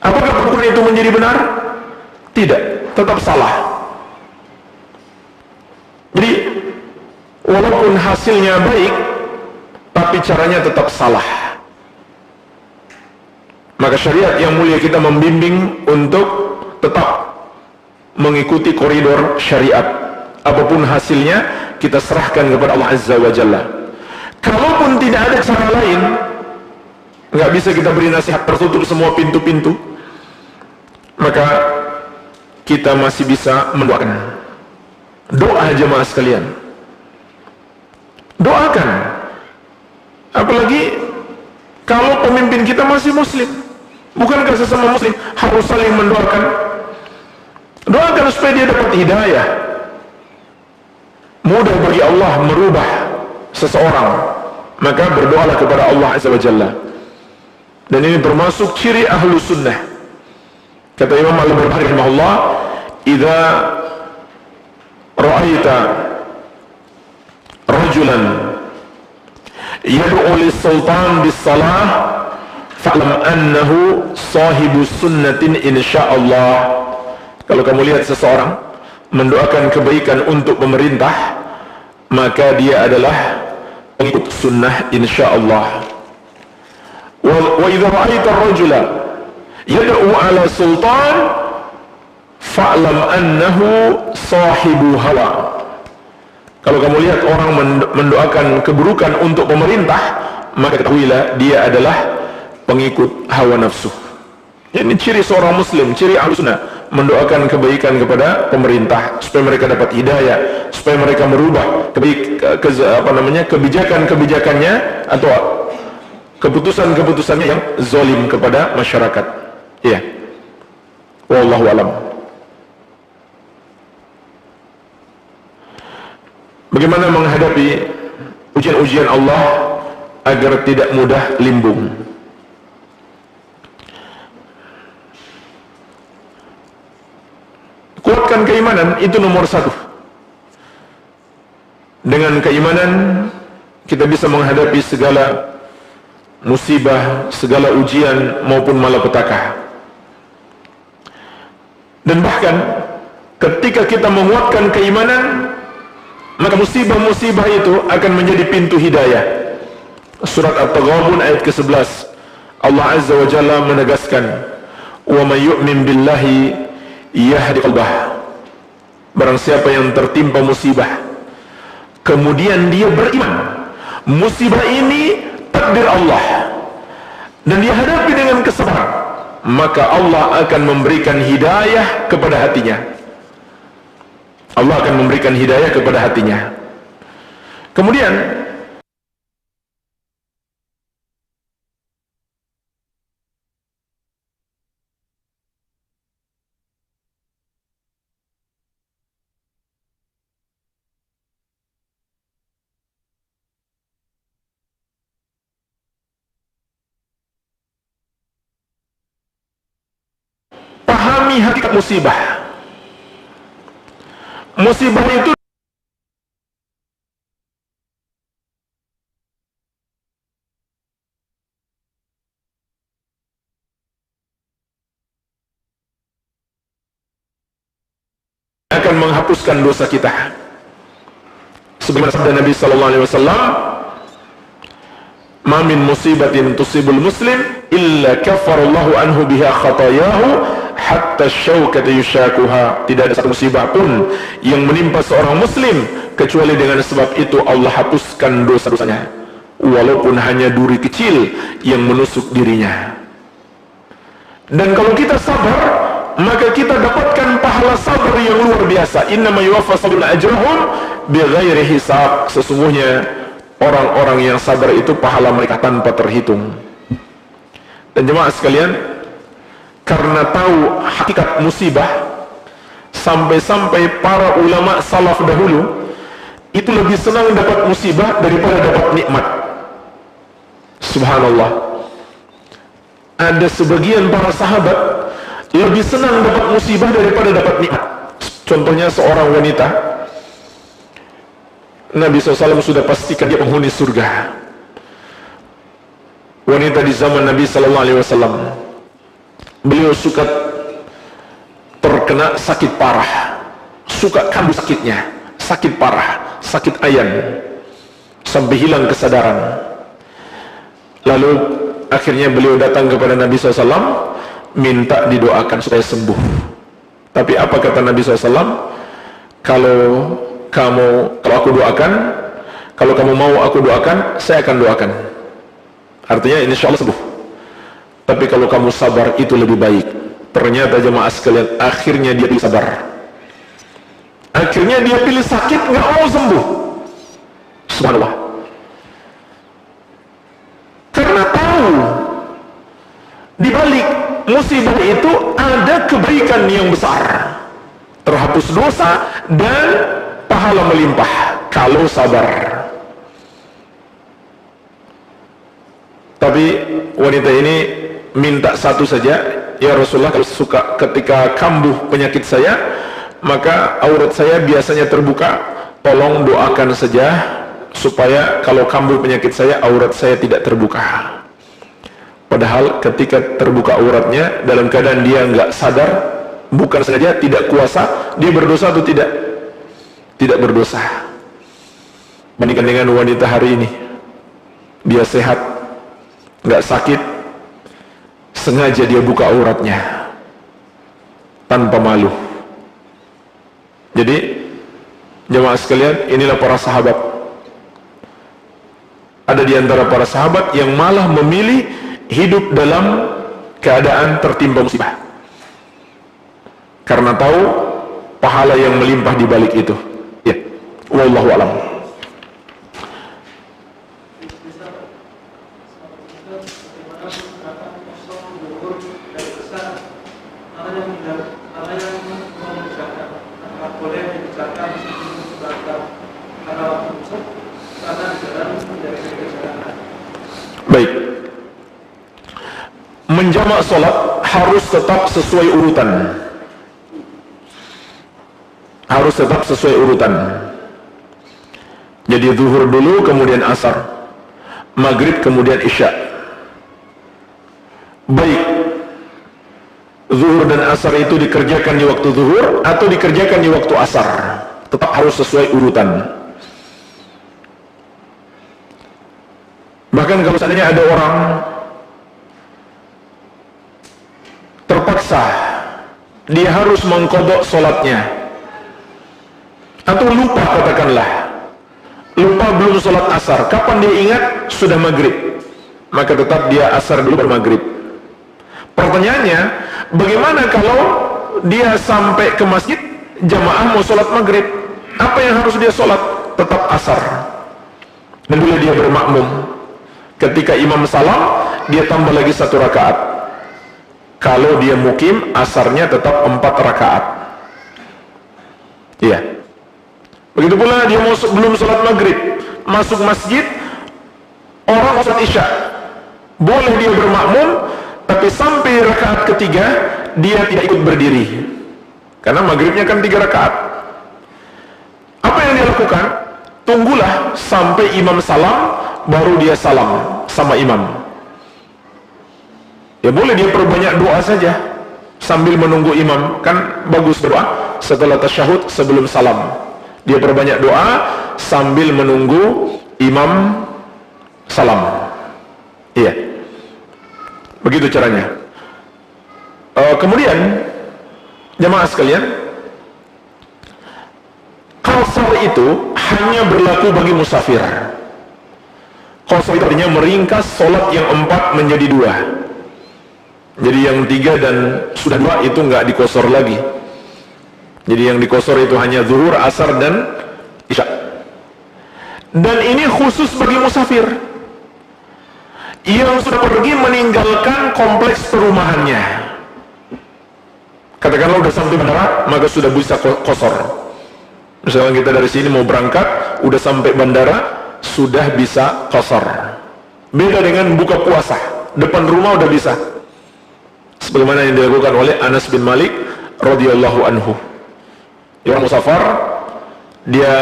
Apakah dukun itu menjadi benar? Tidak, tetap salah. Jadi walaupun hasilnya baik, tapi caranya tetap salah. Maka syariat yang mulia kita membimbing untuk tetap mengikuti koridor syariat. Apapun hasilnya, kita serahkan kepada Allah Azza wa Jalla. Kalaupun tidak ada cara lain, nggak bisa kita beri nasihat, tertutup semua pintu-pintu, maka kita masih bisa mendoakan. Doa jemaah sekalian, doakan. Apalagi kalau pemimpin kita masih muslim. Bukankah sesama muslim harus saling mendoakan? Doakan supaya dia dapat hidayah. Mudah bagi Allah merubah seseorang, maka berdoalah kepada Allah Azza wa Jalla. Dan ini termasuk ciri ahlu sunnah. Kata Imam Al-Barbahari rahimahullah, "Idza ra'aita rajulan yad'u lis-sultan bis-salah fa'lam annahu sahibu sunnatin insyaallah." Kalau kamu lihat seseorang mendoakan kebaikan untuk pemerintah, maka dia adalah pengikut sunnah insyaallah. Wa idza ra'aita ar-rajula yad'u 'ala sultan fa'lam annahu sahibu hawa. Kalau kamu lihat orang mendoakan keburukan untuk pemerintah, maka ketahuilah dia adalah pengikut hawa nafsu. Ini ciri seorang muslim, ciri ahlussunnah, mendoakan kebaikan kepada pemerintah supaya mereka dapat hidayah, supaya mereka merubah kebijakan-kebijakannya atau keputusan-keputusannya yang zalim kepada masyarakat. Iya. Wallahu alam. Bagaimana menghadapi ujian-ujian Allah agar tidak mudah limbung? menguatkan keimanan itu nomor satu. Dengan keimanan kita bisa menghadapi segala musibah, segala ujian maupun malapetaka. Dan bahkan ketika kita menguatkan keimanan, maka musibah-musibah itu akan menjadi pintu hidayah. Surat At-Taghabun ayat ke-11, Allah Azza wa Jalla menegaskan, "Wa may yu'min billahi yahdi qalbah." Barang siapa yang tertimpa musibah, kemudian dia beriman, musibah ini takdir Allah, dan dia hadapi dengan kesabaran, maka Allah akan memberikan hidayah kepada hatinya. Allah akan memberikan hidayah kepada hatinya. Kemudian pahami hakikat musibah. Musibah itu akan menghapuskan dosa kita. Sebagaimana sabda Nabi sallallahu alaihi wasallam, "Ma min musibatin tusibul muslim illa kafarallahu anhu biha khatayahu hatta syaukata yushakuha." Tidak ada satu musibah pun yang menimpa seorang muslim kecuali dengan sebab itu Allah hapuskan dosa-dosanya, walaupun hanya duri kecil yang menusuk dirinya. Dan kalau kita sabar, maka kita dapatkan pahala sabar yang luar biasa. Innama yuwaffas sabiruna ajrahum bighairi hisab. Sesungguhnya orang-orang yang sabar itu pahala mereka tanpa terhitung. Dan jemaah sekalian, karena tahu hakikat musibah, sampai-sampai para ulama salaf dahulu itu lebih senang dapat musibah daripada dapat nikmat. Subhanallah. Ada sebagian para sahabat lebih senang dapat musibah daripada dapat nikmat. Contohnya seorang wanita, Nabi SAW sudah pastikan dia penghuni surga. Wanita di zaman Nabi SAW, beliau suka terkena sakit parah, suka kambuh sakitnya, sakit parah, sakit ayan, sampai hilang kesadaran. Lalu akhirnya beliau datang kepada Nabi SAW, minta didoakan supaya sembuh. Tapi apa kata Nabi SAW? Kalau aku doakan, kalau kamu mau aku doakan, saya akan doakan. Artinya insya Allah sembuh. Tapi kalau kamu sabar itu lebih baik. Ternyata jemaah sekalian, akhirnya dia pilih sabar. Akhirnya dia pilih sakit, nggak mau sembuh. Subhanallah. Karena tahu di balik musibah itu ada kebaikan yang besar, terhapus dosa dan pahala melimpah kalau sabar. Tapi wanita ini minta satu saja, ya Rasulullah, kalau suka ketika kambuh penyakit saya, maka aurat saya biasanya terbuka, tolong doakan saja supaya kalau kambuh penyakit saya, aurat saya tidak terbuka. Padahal ketika terbuka auratnya dalam keadaan dia nggak sadar, bukan saja tidak kuasa, dia berdosa atau tidak? Tidak berdosa. Bandingkan dengan wanita hari ini, dia sehat, nggak sakit, sengaja dia buka auratnya tanpa malu. Jadi jemaah sekalian, inilah para sahabat. Ada di antara para sahabat yang malah memilih hidup dalam keadaan tertimpa musibah karena tahu pahala yang melimpah di balik itu. Ya, wallahu a'lam. Baik. Menjamak sholat harus tetap sesuai urutan. harus tetap sesuai urutan. Jadi zuhur dulu, kemudian asar, maghrib, kemudian isya. Baik zuhur dan asar itu dikerjakan di waktu zuhur atau dikerjakan di waktu asar, tetap harus sesuai urutan. Bahkan kalau seandainya ada orang terpaksa dia harus mengqadha sholatnya, atau lupa, katakanlah lupa belum sholat asar, kapan dia ingat sudah maghrib, maka tetap dia asar dulu baru maghrib. Pertanyaannya, bagaimana kalau dia sampai ke masjid jamaah mau sholat maghrib, apa yang harus dia sholat? Tetap asar, dan bila dia bermakmum, ketika imam salam dia tambah lagi 1 rakaat. Kalau dia mukim, asarnya tetap 4 rakaat. Iya. Begitu pula dia belum sholat maghrib, masuk masjid, orang sholat isya, boleh dia bermakmum, tapi sampai rakaat ketiga dia tidak ikut berdiri, karena maghribnya kan 3 rakaat. Apa yang dia lakukan? Tunggulah sampai imam salam, baru dia salam sama imam. Ya boleh dia perbanyak doa saja sambil menunggu imam, kan bagus doa setelah tasyahud sebelum salam. Dia perbanyak doa sambil menunggu imam salam. Iya, begitu caranya. Kemudian jemaah sekalian, qasar itu hanya berlaku bagi musafir. Qasar itu artinya meringkas sholat yang 4 menjadi 2. Jadi yang 3 dan sudah 2 itu nggak dikosor lagi. Jadi yang dikosor itu hanya zuhur, asar, dan isya. Dan ini khusus bagi musafir yang sudah pergi meninggalkan kompleks perumahannya. Katakanlah udah sampai bandara, maka sudah bisa kosor. Misalnya kita dari sini mau berangkat, udah sampai bandara, sudah bisa kosor. Beda dengan buka puasa, depan rumah udah bisa. Sebagaimana yang dilakukan oleh Anas bin Malik radhiyallahu anhu. Orang musafar, dia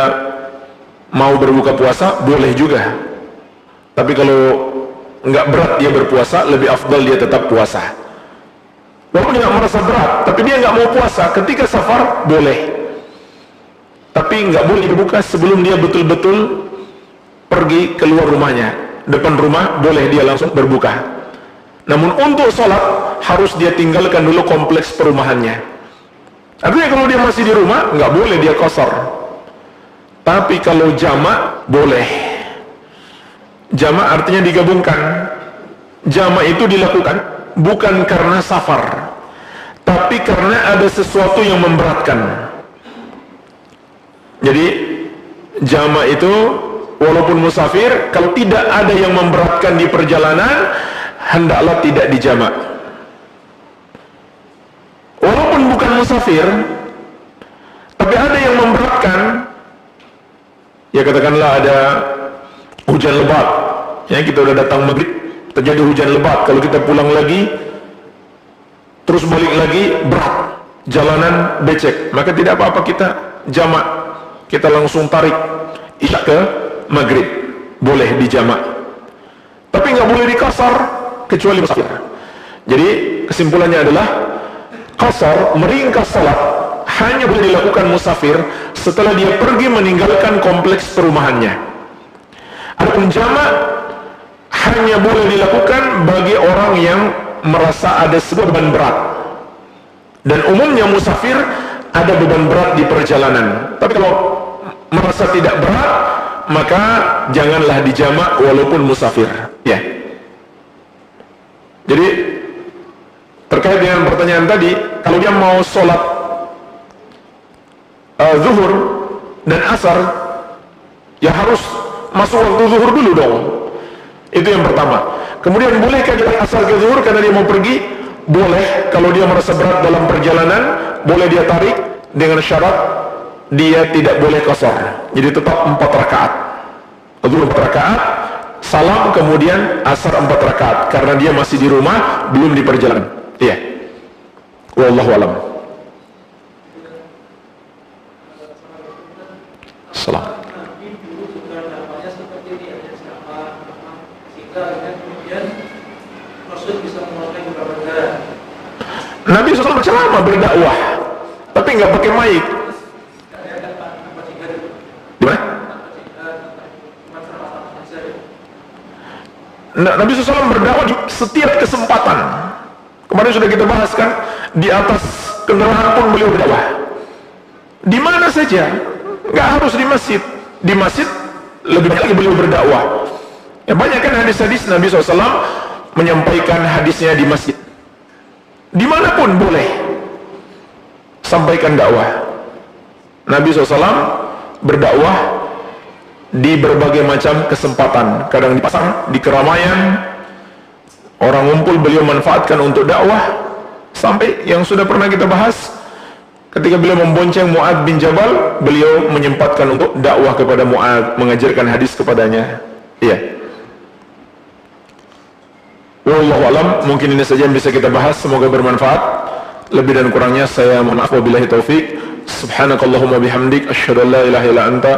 mau berbuka puasa, boleh juga. Tapi kalau nggak berat dia berpuasa, lebih afdal dia tetap puasa. Walaupun dia nggak merasa berat, tapi dia nggak mau puasa, ketika safar boleh. Tapi nggak boleh berbuka sebelum dia betul-betul pergi keluar rumahnya. Depan rumah boleh dia langsung berbuka. Namun untuk sholat harus dia tinggalkan dulu kompleks perumahannya. Artinya kalau dia masih di rumah nggak boleh dia qasar. Tapi kalau jamak boleh. Jamak artinya digabungkan. Jamak itu dilakukan bukan karena safar, tapi karena ada sesuatu yang memberatkan. Jadi jamak itu walaupun musafir, kalau tidak ada yang memberatkan di perjalanan, hendaklah tidak dijamak. Walaupun bukan musafir, tapi ada yang memberatkan, ya katakanlah ada hujan lebat, ya kita udah datang maghrib, terjadi hujan lebat, kalau kita pulang lagi, terus balik lagi, berat, jalanan becek, maka tidak apa-apa kita jamak, kita langsung tarik isya ke maghrib, boleh dijamak. Tapi nggak boleh dikasar, kecuali musafir. Jadi kesimpulannya adalah qasar, meringkas salat, hanya boleh dilakukan musafir setelah dia pergi meninggalkan kompleks perumahannya. Adapun jamak hanya boleh dilakukan bagi orang yang merasa ada sebuah beban berat. Dan umumnya musafir ada beban berat di perjalanan. Tapi kalau merasa tidak berat, maka janganlah dijamak walaupun musafir. Ya. Jadi terkait dengan pertanyaan tadi, kalau dia mau sholat zuhur dan asar, ya harus masuk waktu zuhur dulu dong. Itu yang pertama. Kemudian bolehkah dia asar ke zuhur karena dia mau pergi? Boleh. Kalau dia merasa berat dalam perjalanan, boleh dia tarik, dengan syarat dia tidak boleh qasar. Jadi tetap 4 rakaat. Zuhur 4 rakaat, salam, kemudian asar 4 rakaat, karena dia masih di rumah, belum di perjalanan. Iya. Wallahu alam. Nabi SAW berceramah, berdakwah, tapi nggak pakai mic. Gimana? Nabi SAW berdakwah di setiap kesempatan. Kemarin sudah kita bahas kan, di atas kendaraan pun beliau berdakwah. Di mana saja, nggak harus di masjid. Di masjid lebih banyak lagi beliau berdakwah. Ya, banyak kan hadis-hadis Nabi SAW menyampaikan hadisnya di masjid. Dimanapun boleh sampaikan dakwah. Nabi SAW berdakwah di berbagai macam kesempatan. Kadang di pasar, di keramaian, orang ngumpul beliau manfaatkan untuk dakwah. Sampai yang sudah pernah kita bahas, ketika beliau membonceng Mu'adz bin Jabal, beliau menyempatkan untuk dakwah kepada Mu'adz, mengajarkan hadis kepadanya. Iya. Wallahu a'lam, mungkin ini saja yang bisa kita bahas, semoga bermanfaat. Lebih dan kurangnya saya mohon maaf, wabillahi taufik. Subhanakallahumma bihamdik, asyhadu an la ilaha illa anta,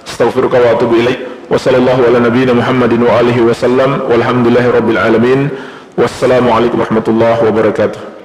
astaghfiruka wa atubu ilaik. Wa sallallahu ala nabiyyina Muhammadin wa alihi wa sallam, walhamdulillahi rabbil alamin. Wassalamualaikum warahmatullahi wabarakatuh.